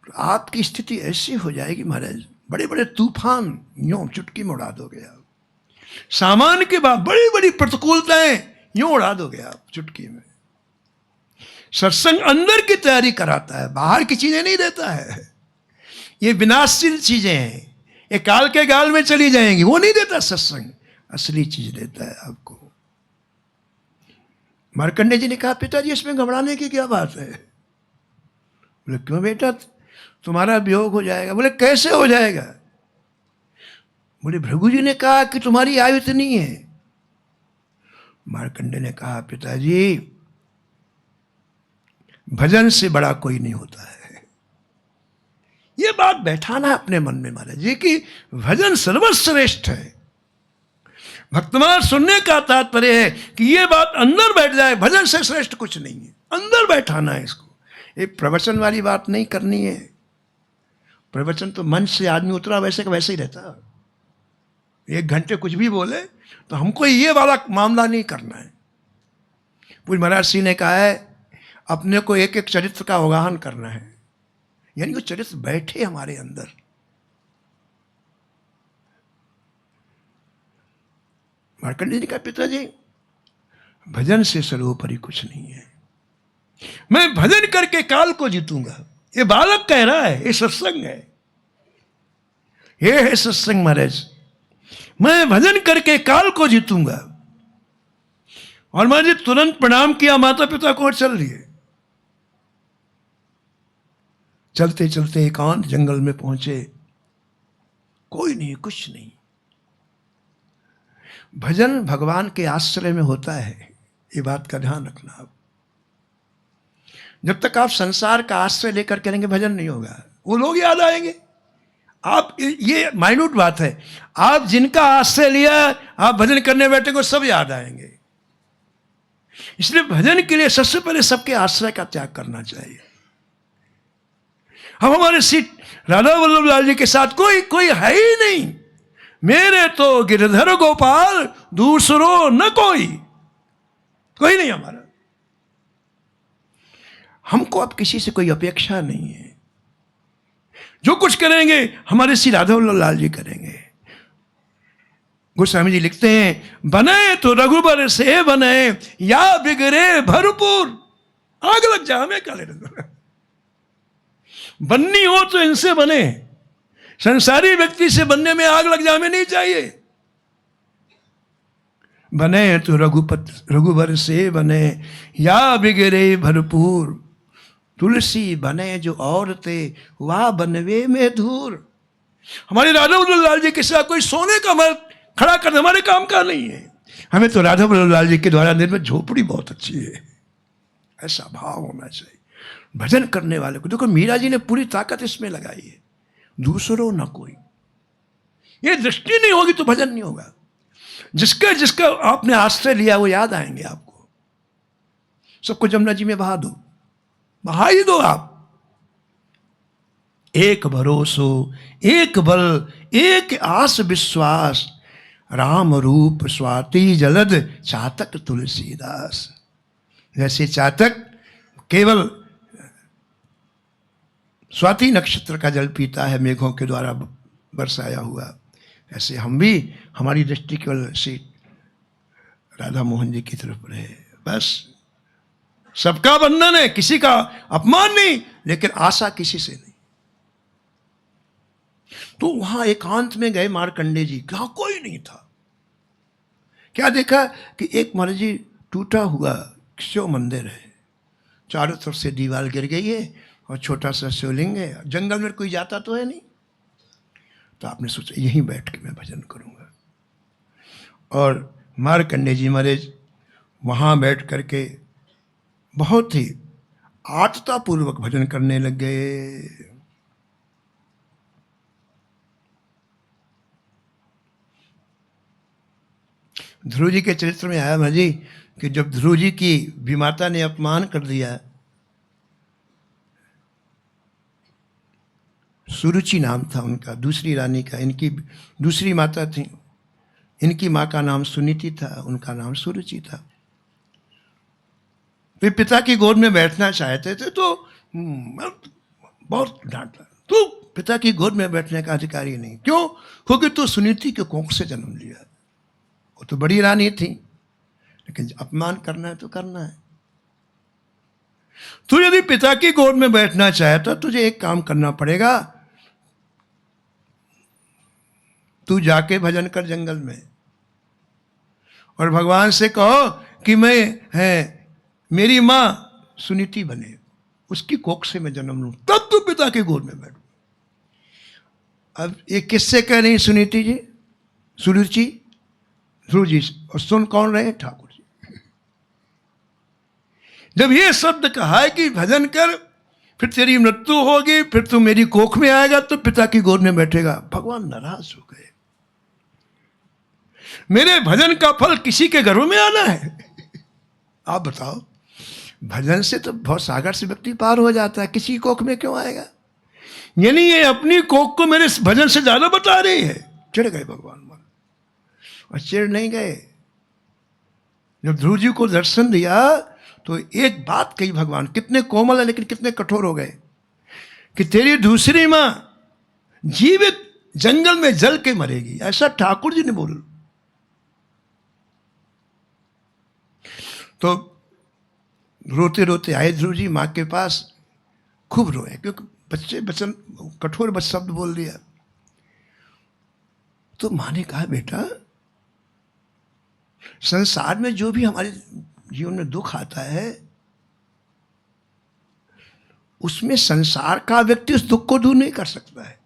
तो आपकी स्थिति ऐसी हो जाएगी महाराज, बड़े बड़े तूफान यूं चुटकी में उड़ा दोगे आप। सामान के बाद बड़ी बड़ी प्रतिकूलताएं यूं उड़ा दोगे आप चुटकी में। सत्संग अंदर की तैयारी कराता है, बाहर की चीजें नहीं देता है। ये विनाशशील चीजें हैं, ये काल के गाल में चली जाएंगी, वो नहीं देता सत्संग। असली चीज देता है आपको। मार्कंडेय जी ने कहा पिताजी इसमें घबराने की क्या बात है? बोले क्यों बेटा तुम्हारा वियोग हो जाएगा। बोले कैसे हो जाएगा? बोले भृगु जी ने कहा कि तुम्हारी आयु इतनी है। मार्कंडेय ने कहा पिताजी भजन से बड़ा कोई नहीं होता है। ये बात बैठाना अपने मन में महाराज जी कि भजन सर्वश्रेष्ठ है। भक्तमाल सुनने का तात्पर्य है कि ये बात अंदर बैठ जाए, भजन से श्रेष्ठ कुछ नहीं है। अंदर बैठाना है इसको। ये प्रवचन वाली बात नहीं करनी है। प्रवचन तो मन से आदमी उतरा वैसे का वैसे ही रहता। 1 घंटे कुछ भी बोले तो हमको ये वाला मामला नहीं करना है। पूज्य महाराज सिंह ने कहा है अपने को एक एक चरित्र का अवगाहन करना है, यानी वो चरित्र बैठे हमारे अंदर। मार्कंडेय जी का पिताजी, भजन से सर्वोपरि कुछ नहीं है। मैं भजन करके काल को जीतूंगा। ये बालक कह रहा है, ये सत्संग है, ये है सत्संग महाराज। मैं भजन करके काल को जीतूंगा। और महाराज जी तुरंत प्रणाम किया, माता पिता को और चल दिए। चलते चलते एकांत जंगल में पहुंचे, कोई नहीं, कुछ नहीं। भजन भगवान के आश्रय में होता है, ये बात का ध्यान रखना आप। जब तक आप संसार का आश्रय लेकर करेंगे भजन नहीं होगा। वो लोग याद आएंगे आप, ये माइन्यूट बात है। आप जिनका आश्रय लिया, आप भजन करने बैठे को सब याद आएंगे। इसलिए भजन के लिए सबसे पहले सबके आश्रय का त्याग करना चाहिए। हम हमारे श्री राधा वल्लभ लाल जी के साथ कोई है ही नहीं। मेरे तो गिरधर गोपाल दूसरो न कोई नहीं हमारा। हमको अब किसी से कोई अपेक्षा नहीं है। जो कुछ करेंगे हमारे श्री राधा वल्लभ लाल जी करेंगे। गोस्वामी जी लिखते हैं, बने तो रघुबर से बने या बिगड़े भरपूर। आग लग जा हमें काले बननी हो तो इनसे बने। संसारी व्यक्ति से बनने में आग लग जाने नहीं चाहिए। बने तो रघुबर से बने या बिगड़े भरपूर। तुलसी बने जो और थे वाह बनवे में धूर। हमारे राधा वल्लभ लाल जी के साथ कोई सोने का मर्द खड़ा करना हमारे काम का नहीं है। हमें तो राधा वल्लभ लाल जी के द्वारा निर्मित झोपड़ी बहुत अच्छी है, ऐसा भाव होना चाहिए भजन करने वाले को। देखो मीरा जी ने पूरी ताकत इसमें लगाई है, दूसरों न कोई। ये दृष्टि नहीं होगी तो भजन नहीं होगा। जिसका आपने आश्रय लिया वो याद आएंगे आपको। सबको जमुना जी में बहा ही दो आप। एक भरोसो एक बल एक आस विश्वास, राम रूप स्वाति जलद चातक तुलसीदास। जैसे चातक केवल स्वाति नक्षत्र का जल पीता है मेघों के द्वारा बरसाया हुआ, ऐसे हम भी हमारी दृष्टि केवल श्री राधा मोहन जी की तरफ रहे। बस सबका वंदन है, किसी का अपमान नहीं, लेकिन आशा किसी से नहीं। तो वहां एकांत में गए मार्कंडेय जी, कहा कोई नहीं था। क्या देखा कि एक महाराज जी टूटा हुआ शिव मंदिर है, चारों तरफ से दीवार गिर गई है और छोटा सा शिवलिंग है। जंगल में कोई जाता तो है नहीं, तो आपने सोचा यहीं बैठ के मैं भजन करूंगा। और मार्कंडेय जी महाराज वहां बैठ करके बहुत ही आर्ततापूर्वक भजन करने लग गए। ध्रुव जी के चरित्र में आया महाराज जी कि जब ध्रुव जी की विमाता ने अपमान कर दिया, सुरुचि नाम था उनका, दूसरी रानी का, इनकी दूसरी माता थी, इनकी माँ का नाम सुनीति था, उनका नाम सुरुचि था। वे पिता की गोद में बैठना चाहते थे तो बहुत डांटा, तू पिता की गोद में बैठने का अधिकारी नहीं। क्यों? क्योंकि तू सुनीति के कोख से जन्म लिया। वो तो बड़ी रानी थी, लेकिन अपमान करना है तो करना है। तू यदि पिता की गोद में बैठना चाहता, तुझे एक काम करना पड़ेगा, तू जाके भजन कर जंगल में और भगवान से कहो कि मेरी माँ सुनीति बने, उसकी कोख से मैं जन्म लूं, तब तू पिता की गोद में बैठो। अब ये किससे कह रही सुनीति जी? सुरुचि, ध्रुव जी। और सुन कौन रहे? ठाकुर जी। जब ये शब्द कहा है कि भजन कर फिर तेरी मृत्यु होगी, फिर तू मेरी कोख में आएगा तो पिता की गोद में बैठेगा, भगवान नाराज हो गए। मेरे भजन का फल किसी के घरों में आना है? आप बताओ, भजन से तो बहुत सागर से व्यक्ति पार हो जाता है, किसी कोख में क्यों आएगा? यानी ये अपनी कोख को मेरे भजन से ज्यादा बता रही है। चिढ़ गए भगवान मन। और चिढ़ नहीं गए। जब ध्रुव जी को दर्शन दिया तो एक बात कही भगवान, कितने कोमल है लेकिन कितने कठोर हो गए, कि तेरी दूसरी मां जीवित जंगल में जल के मरेगी, ऐसा ठाकुर जी ने बोला। तो रोते रोते आए ध्रुव जी मां के पास, खूब रोए क्योंकि बच्चे वचन कठोर बस शब्द बोल दिया। तो मां ने कहा, बेटा संसार में जो भी हमारे जीवन में दुख आता है उसमें संसार का व्यक्ति उस दुख को दूर नहीं कर सकता है।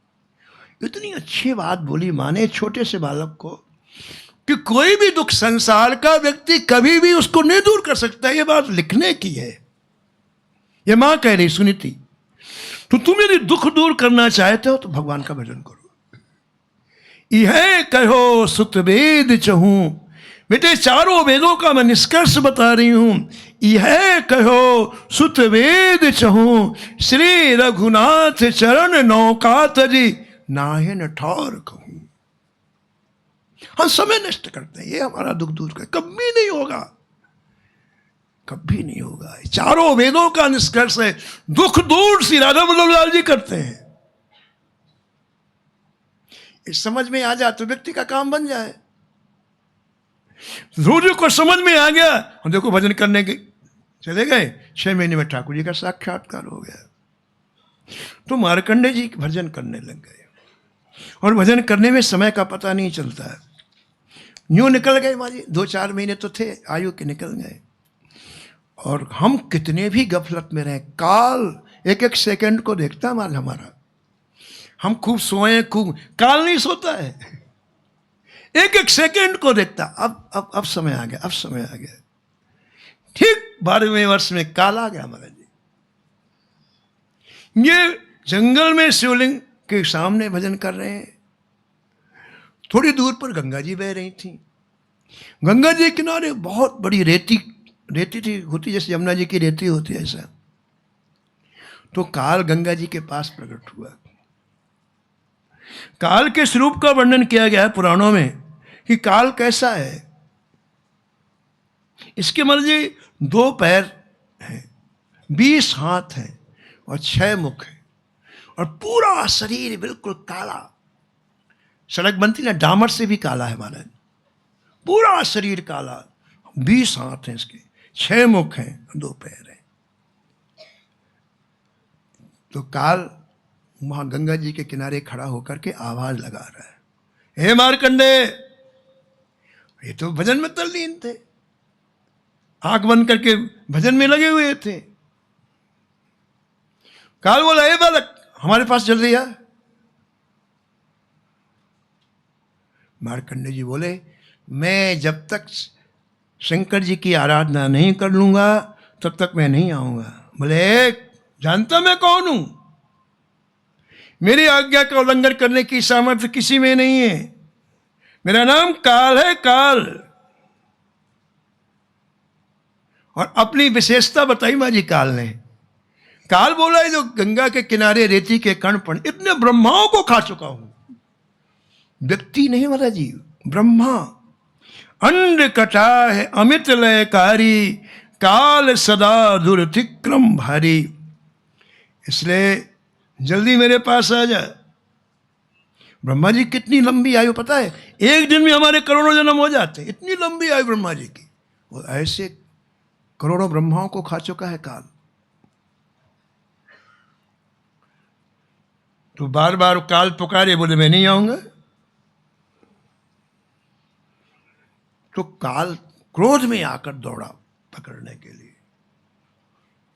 इतनी अच्छी बात बोली मां ने छोटे से बालक को कि कोई भी दुख संसार का व्यक्ति कभी भी उसको नहीं दूर कर सकता। ये बात लिखने की है, ये मां कह रही सुनी थी। तो तुम यदि दुख दूर करना चाहते हो तो भगवान का भजन करो। यह कहो सुत वेद चहूं, बेटे चारों वेदों का मैं निष्कर्ष बता रही हूं। यह कहो सुत वेद चहूं, श्री रघुनाथ चरण नौका तजी, नाहे न ठौर कहूं। हम समय नष्ट करते हैं, ये हमारा दुख दूर कर, कभी नहीं होगा, कभी नहीं होगा। चारों वेदों का निष्कर्ष है, दुख दूर श्री राधा वल्लभ लाल जी करते हैं। इस समझ में आ जाए तो व्यक्ति का काम बन जाए। ध्रुव जी को समझ में आ गया, हम देखो भजन करने के चले गए, 6 महीने में ठाकुर जी का साक्षात्कार हो गया। तो मार्कंडेय जी भजन करने लग गए, और भजन करने में समय का पता नहीं चलता है। यूं निकल गए माँ जी, 2-4 महीने तो थे आयु के, निकल गए। और हम कितने भी गफलत में रहे, काल एक एक सेकंड को देखता माल हमारा। हम खूब सोए, खूब, काल नहीं सोता है, एक एक सेकंड को देखता। अब समय आ गया, अब समय आ गया। ठीक 12वें वर्ष में काल आ गया महाराज जी। ये जंगल में शिवलिंग के सामने भजन कर रहे हैं। थोड़ी दूर पर गंगा जी बह रही थी। गंगा जी किनारे बहुत बड़ी रेती थी, होती जैसे यमुना जी की रेती होती है ऐसा। तो काल गंगा जी के पास प्रकट हुआ। काल के स्वरूप का वर्णन किया गया है पुराणों में कि काल कैसा है। इसके मर्जी 2 पैर हैं, 20 हाथ हैं और 6 मुख हैं, और पूरा शरीर बिल्कुल काला। सड़क बनती ना, डामर से भी काला है महाराज, पूरा शरीर काला। 20 हाथ हैं इसके, 6 मुख हैं, 2 पैर हैं। तो काल वहां गंगा जी के किनारे खड़ा होकर के आवाज लगा रहा है, हे मार्कंडेय। ये तो भजन में तल्लीन थे, आंख बंद करके भजन में लगे हुए थे। काल बोला, हे बालक हमारे पास जल्दी आ। मार्कंडेय जी बोले, मैं जब तक शंकर जी की आराधना नहीं कर लूंगा तब तक मैं नहीं आऊंगा। बोले, जानता मैं कौन हूं? मेरी आज्ञा का उल्लंघन करने की सामर्थ्य किसी में नहीं है। मेरा नाम काल है, काल। और अपनी विशेषता बताई मां जी काल ने। काल बोला है, जो गंगा के किनारे रेती के कण पर इतने ब्रह्माओं को खा चुका हूं। व्यक्ति नहीं महाराज जी, ब्रह्मा। अंड कटा है अमित लयकारी, काल सदा दुर्तिक्रम भारी। इसलिए जल्दी मेरे पास आ जा। ब्रह्मा जी कितनी लंबी आयु पता है, एक दिन में हमारे करोड़ों जन्म हो जाते, इतनी लंबी आयु ब्रह्मा जी की। और ऐसे करोड़ों ब्रह्माओं को खा चुका है काल। तो बार बार काल पुकारे, बोले मैं नहीं आऊंगा। तो काल क्रोध में आकर दौड़ा पकड़ने के लिए।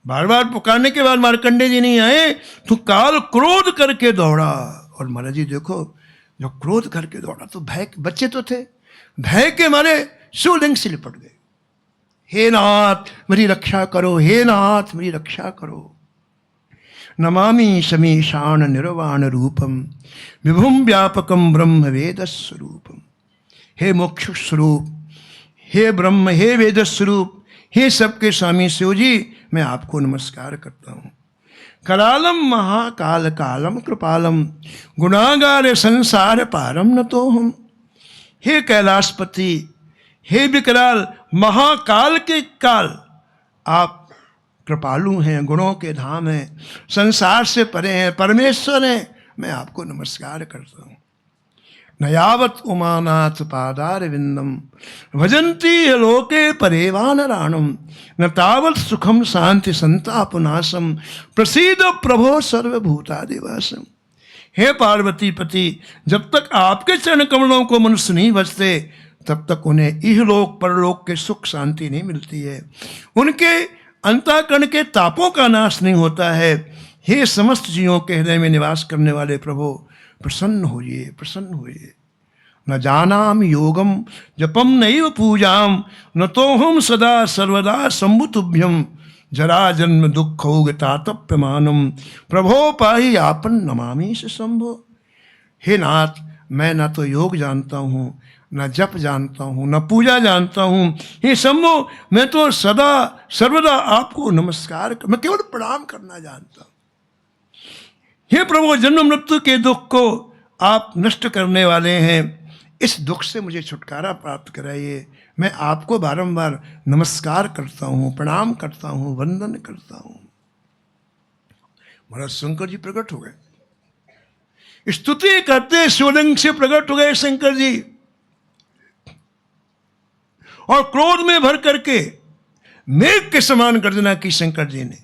बार बार पुकारने के बाद मार्कंडेय जी नहीं आए तो काल क्रोध करके दौड़ा। और महाराज जी देखो, जब क्रोध करके दौड़ा तो भय, बच्चे तो थे, भय के मारे शिवलिंग से लिपट गए। हे नाथ मेरी रक्षा करो, हे नाथ मेरी रक्षा करो। नमामि समीशान निर्वाण रूपम, विभुम व्यापकम ब्रह्म वेद स्वरूपम। हे मोक्ष स्वरूप, हे ब्रह्म, हे वेद स्वरूप, हे सबके स्वामी शिव जी, मैं आपको नमस्कार करता हूँ। करालम महाकाल कालम कृपालम, गुणागार संसार पारम न तो हम। हे कैलाशपति, हे विकराल महाकाल के काल, आप कृपालु हैं, गुणों के धाम हैं, संसार से परे हैं, परमेश्वर हैं। मैं आपको नमस्कार करता हूँ। न यावत उमानाथ पादार विंदम भजंती लोके परेवानराणम न तावत सुखम शांति संतापनाशम प्रसीद प्रभो सर्वभूतादिवासम। हे पार्वती पति, जब तक आपके चरण कमलों को मनुष्य नहीं बचते तब तक उन्हें इहलोक परलोक के सुख शांति नहीं मिलती है, उनके अंतःकरण के तापों का नाश नहीं होता है। हे समस्त जीवों के हृदय में निवास करने वाले प्रभु, प्रसन्न होइए, प्रसन्न होइए। न जानाम योगम जपम नैव पूजाम न तो हम सदा सर्वदा शंभुतुभ्यम जरा जन्म दुखौग तातप्यमानम प्रभो पाहि आपन नमामि से शंभो। हे नाथ, मैं न तो योग जानता हूँ, न जप जानता हूँ, न पूजा जानता हूँ। हे शंभो, मैं तो सदा सर्वदा आपको नमस्कार मैं केवल प्रणाम करना जानता हूँ। हे प्रभु, जन्म मृत्यु के दुख को आप नष्ट करने वाले हैं, इस दुख से मुझे छुटकारा प्राप्त कराइए। मैं आपको बारंबार नमस्कार करता हूँ, प्रणाम करता हूँ, वंदन करता हूँ। महाराज शंकर जी प्रकट हो गए, स्तुति करते शिवलिंग से प्रकट हो गए शंकर जी, और क्रोध में भर करके मेघ के समान गर्जना की शंकर जी ने।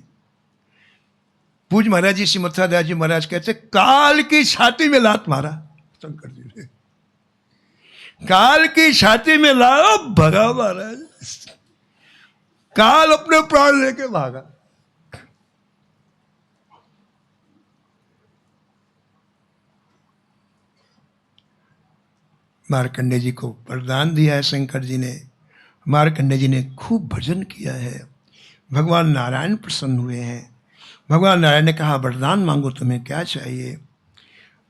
पूज महाराज जी श्री मथुरादास जी महाराज कहते, काल की छाती में लात मारा शंकर जी ने, काल की छाती में ला भगा महाराज, काल अपने प्राण लेके भागा। मार्कंडे जी को वरदान दिया है शंकर जी ने। मार्कंडे जी ने खूब भजन किया है, भगवान नारायण प्रसन्न हुए हैं। भगवान नारायण ने कहा, वरदान मांगो, तुम्हें क्या चाहिए।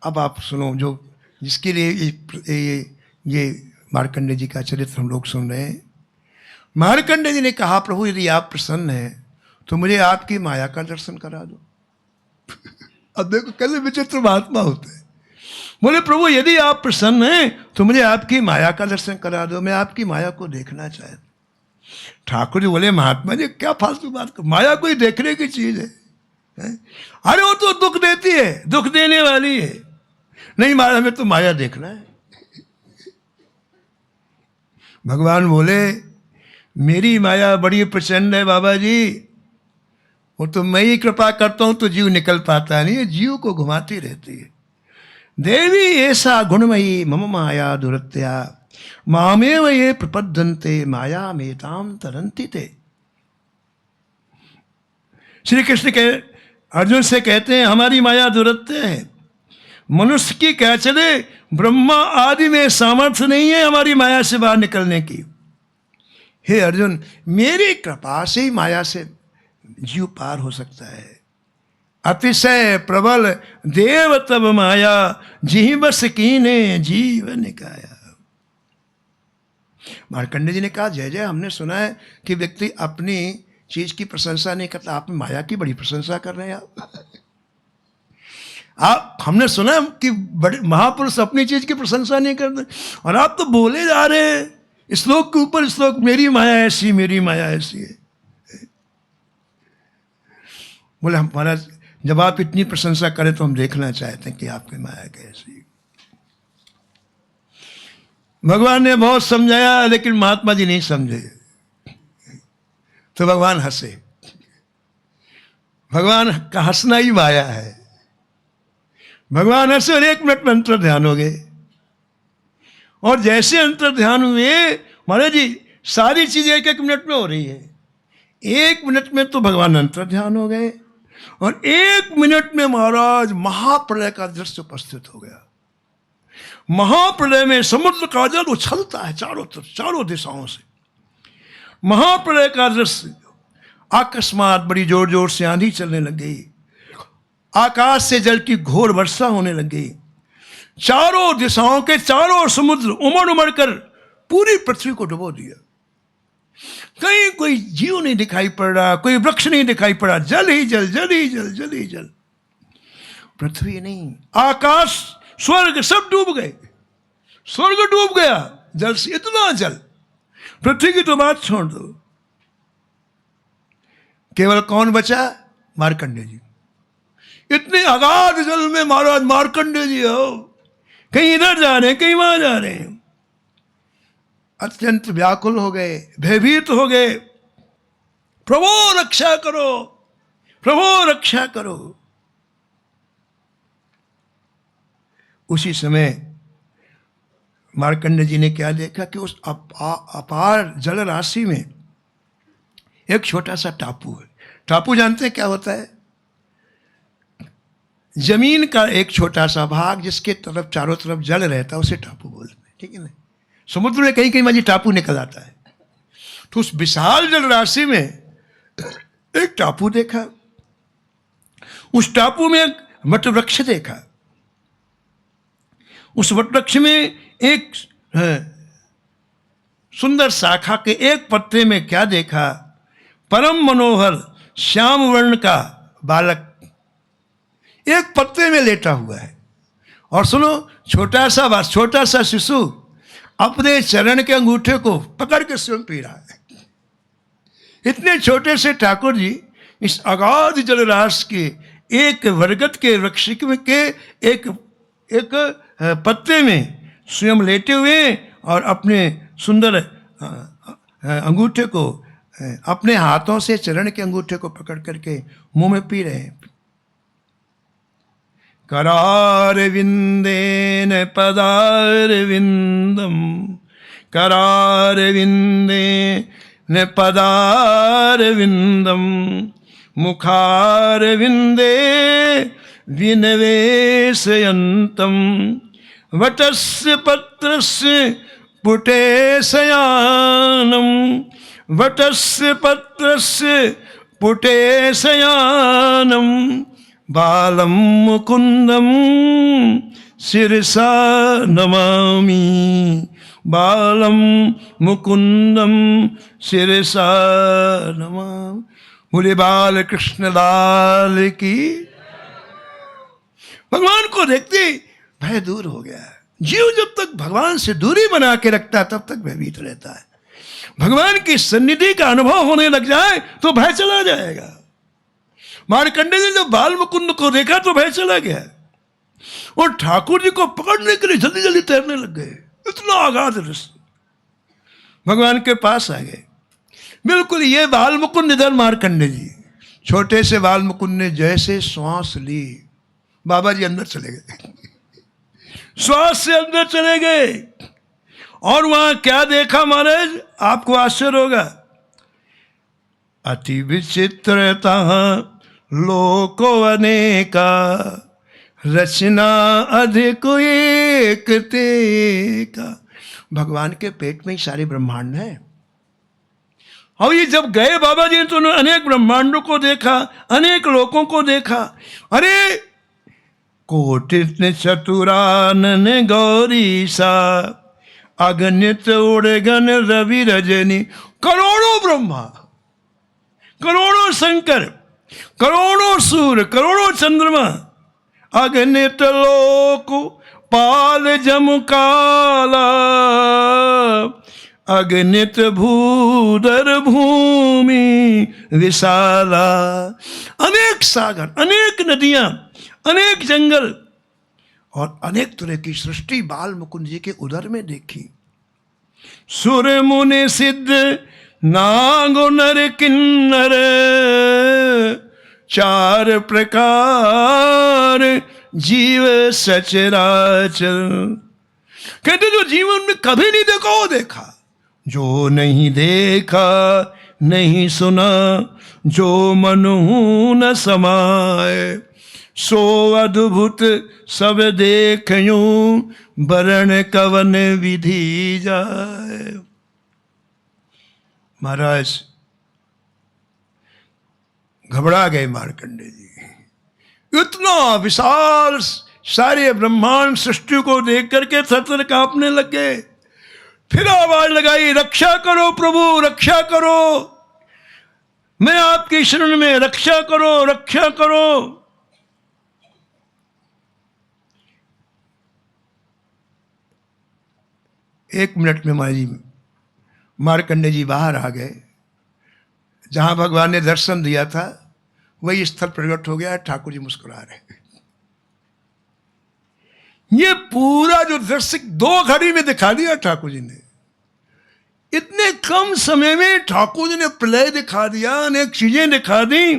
अब आप सुनो, जो जिसके लिए ये मार्कंडे जी का चरित्र हम लोग सुन रहे हैं। मार्कंडे जी ने कहा, प्रभु यदि आप प्रसन्न हैं तो मुझे आपकी माया का दर्शन करा दो। अब देखो कैसे विचित्र महात्मा होते हैं। बोले, प्रभु यदि आप प्रसन्न हैं तो मुझे आपकी माया का दर्शन करा दो, मैं आपकी माया को देखना चाहता। ठाकुर जी बोले, महात्मा जी क्या फालतू बात कर, माया कोई देखने की चीज है? अरे वो तो दुख देती है, दुख देने वाली है। नहीं महाराज, हमें तो माया देखना है। भगवान बोले, मेरी माया बड़ी प्रचंड है बाबा जी, वो तो मैं ही कृपा करता हूं तो जीव निकल पाता नहीं है, जीव को घुमाती रहती है। देवी ऐसा गुणमयी मम माया दुरत्या मामेव ये प्रपद्यन्ते माया मेताम तरन्ति ते। श्री कृष्ण के अर्जुन से कहते हैं, हमारी माया दुरत्य है, मनुष्य की क्या चले, ब्रह्मा आदि में सामर्थ्य नहीं है हमारी माया से बाहर निकलने की। हे अर्जुन, मेरी कृपा से ही माया से जीव पार हो सकता है। अतिशय प्रबल देव तब माया जी बस कीने जीव निकाया। मार्कंडे जी ने कहा, जय जय, हमने सुना है कि व्यक्ति अपनी चीज की प्रशंसा नहीं करता, आप माया की बड़ी प्रशंसा कर रहे हैं। आप हमने सुना है कि बड़े महापुरुष अपनी चीज की प्रशंसा नहीं करते, और आप तो बोले जा रहे हैं श्लोक के ऊपर श्लोक, मेरी माया ऐसी, मेरी माया ऐसी है। बोले, हम महाराज जब आप इतनी प्रशंसा करें तो हम देखना चाहते हैं कि आपकी माया कैसी। भगवान ने बहुत समझाया लेकिन महात्मा जी नहीं समझे, तो भगवान हंसे। भगवान का हंसना ही माया है। भगवान हंसे और 1 मिनट में अंतर ध्यान हो गए, और जैसे अंतर ध्यान हुए महाराज जी, सारी चीजें 1-1 मिनट में हो रही है। 1 मिनट में तो भगवान अंतर ध्यान हो गए, और 1 मिनट में महाराज महाप्रलय का दृश्य उपस्थित हो गया। महाप्रलय में समुद्र का जल उछलता है चारों तरफ, चारों दिशाओं से। महाप्रलय का दृश्य, अकस्मात बड़ी जोर जोर से आंधी चलने लग गई, आकाश से जल की घोर वर्षा होने लग गई, चारों दिशाओं के चारों समुद्र उमड़ उमड़ कर पूरी पृथ्वी को डुबो दिया। कहीं कोई जीव नहीं दिखाई पड़ रहा, कोई वृक्ष नहीं दिखाई पड़ा, जल ही जल, जल ही जल, जल ही जल। पृथ्वी नहीं, आकाश, स्वर्ग सब डूब गए, स्वर्ग डूब गया। जल से इतना जल, पृथ्वी की तो बात छोड़ दो, केवल कौन बचा? मार्कंडेय जी। इतने अगाध जल में महाराज मार्कंडेय जी हो, कहीं इधर जा रहे हैं, कहीं वहां जा रहे हैं, अत्यंत व्याकुल हो गए, भयभीत हो गए। प्रभु रक्षा करो, प्रभु रक्षा करो। उसी समय मार्कंडेय जी ने क्या देखा कि उस अपार जल राशि में एक छोटा सा टापू है। टापू जानते हैं क्या होता है? जमीन का एक छोटा सा भाग जिसके तरफ चारों तरफ जल रहता है, उसे टापू बोलते हैं, ठीक है ना। समुद्र में कहीं कहीं माजी टापू निकल आता है। तो उस विशाल जल राशि में एक टापू देखा। उस टापू में एक वट वृक्ष देखा। उस वट वृक्ष में एक सुंदर शाखा के एक पत्ते में क्या देखा? परम मनोहर श्याम वर्ण का बालक एक पत्ते में लेटा हुआ है। और सुनो, छोटा सा शिशु अपने चरण के अंगूठे को पकड़ के स्वयं पी रहा है। इतने छोटे से ठाकुर जी इस अगाध जलराशि के एक बरगद के वृक्ष के एक पत्ते में स्वयं लेटे हुए और अपने सुंदर अंगूठे को अपने हाथों से चरण के अंगूठे को पकड़ करके मुंह में पी रहे हैं। करार विंदेन पदार विंदम, करार विंदेन पदार विंदम, मुखार विंदे विनवेशयन्तम, वटस्य पत्रस्य पुटे शयानम, वटस्य पत्रस्य पुटे शयानम, बालम मुकुंदम शिरसा नमामि, बालम मुकुंदम शिरसा नमामि। बोले बाल कृष्ण लाल की। भगवान को देखते भय दूर हो गया। जीव जब तक भगवान से दूरी बना के रखता है तब तक भयभीत रहता है। भगवान की सन्निधि का अनुभव होने लग जाए तो भय चला जाएगा। मार्कंडेय ने जब बाल मुकुंद को देखा तो भय चला गया और ठाकुर जी को पकड़ने के लिए जल्दी जल्दी तैरने लग गए। इतना अगाध रस भगवान के पास आ गए। बिल्कुल ये बाल मुकुंद इधर मार्कंडेय जी। छोटे से बाल मुकुंद ने जैसे श्वास ली, बाबा जी अंदर चले गए, श्वास से अंदर चले गए। और वहां क्या देखा महाराज, आपको आश्चर्य होगा। अति विचित्रता लोको अनेका, रचना अधिक एक तेका। भगवान के पेट में ही सारे ब्रह्मांड है। और ये जब गए बाबा जी तो उन्होंने अनेक ब्रह्मांडों को देखा, अनेक लोकों को देखा। अरे कोटित चतुरानन गौरी सा, अगणित उड़गन रवि रजनी। करोड़ों ब्रह्मा, करोड़ों शंकर, करोड़ों सूर्य, करोड़ों चंद्रमा, अगणित लोक पाल जम काला, अगणित भूधर भूमि विशाला। अनेक सागर, अनेक नदियां, अनेक जंगल और अनेक तरह की सृष्टि बाल मुकुंद जी के उदर में देखी। सुर मुनि सिद्ध नागो नर किन्नर, चार प्रकार जीव सचराचर। कहते जो जीवन में कभी नहीं देखा वो देखा, जो नहीं देखा नहीं सुना, जो मनहु न समाए, सो अद्भुत सब देखयूं, वरण कवन विधि जाए। महाराज घबरा गए मार्कंडेय जी। इतना विशाल सारे ब्रह्मांड सृष्टि को देख करके थर-थर कांपने लग गए। फिर आवाज लगाई, रक्षा करो प्रभु, रक्षा करो, मैं आपकी शरण में, रक्षा करो, रक्षा करो। 1 मिनट में महाराज जी मार्कंडे जी बाहर आ गए। जहाँ भगवान ने दर्शन दिया था वही स्थल प्रकट हो गया। ठाकुर जी मुस्कुरा रहे। ये पूरा जो दृश्य 2 घड़ी में दिखा दिया ठाकुर जी ने। इतने कम समय में ठाकुर जी ने प्रलय दिखा दिया, अनेक चीजें दिखा दी।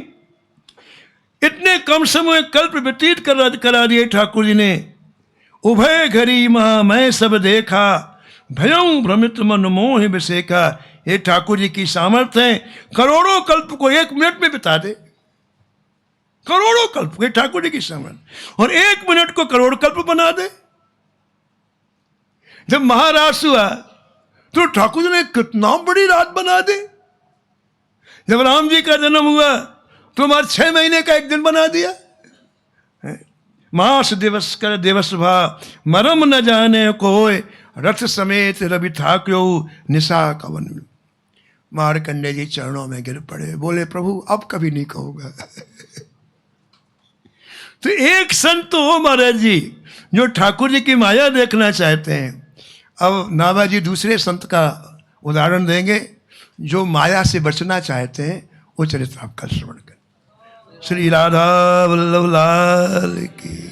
इतने कम समय कल्प व्यतीत करा दिए ठाकुर जी ने। उभय घड़ी महा मैं सब देखा, भयं भ्रमित मन मोह विसेखा। ये ठाकुर जी की सामर्थ्य है, करोड़ों कल्प को 1 मिनट में बिता दे। करोड़ों कल्प, ये ठाकुर जी की सामर्थ्य। और 1 मिनट को करोड़ कल्प बना दे। जब महारास हुआ तो ठाकुर जी ने कितना बड़ी रात बना दी। जब राम जी का जन्म हुआ तो हमारे 6 महीने का 1 दिन बना दिया। मास दिवस कर दिवस भा, मरम न जाने कोय, रथ समेत रवि ठाक्यो निशा कवन। मार्कंडे जी चरणों में गिर पड़े, बोले प्रभु अब कभी नहीं कहूंगा। तो एक संत हो महाराज जी जो ठाकुर जी की माया देखना चाहते हैं। अब नाभा जी दूसरे संत का उदाहरण देंगे जो माया से बचना चाहते हैं। वो चरित्र आपका श्रवण करें। श्री राधा वल्लभ लाल की।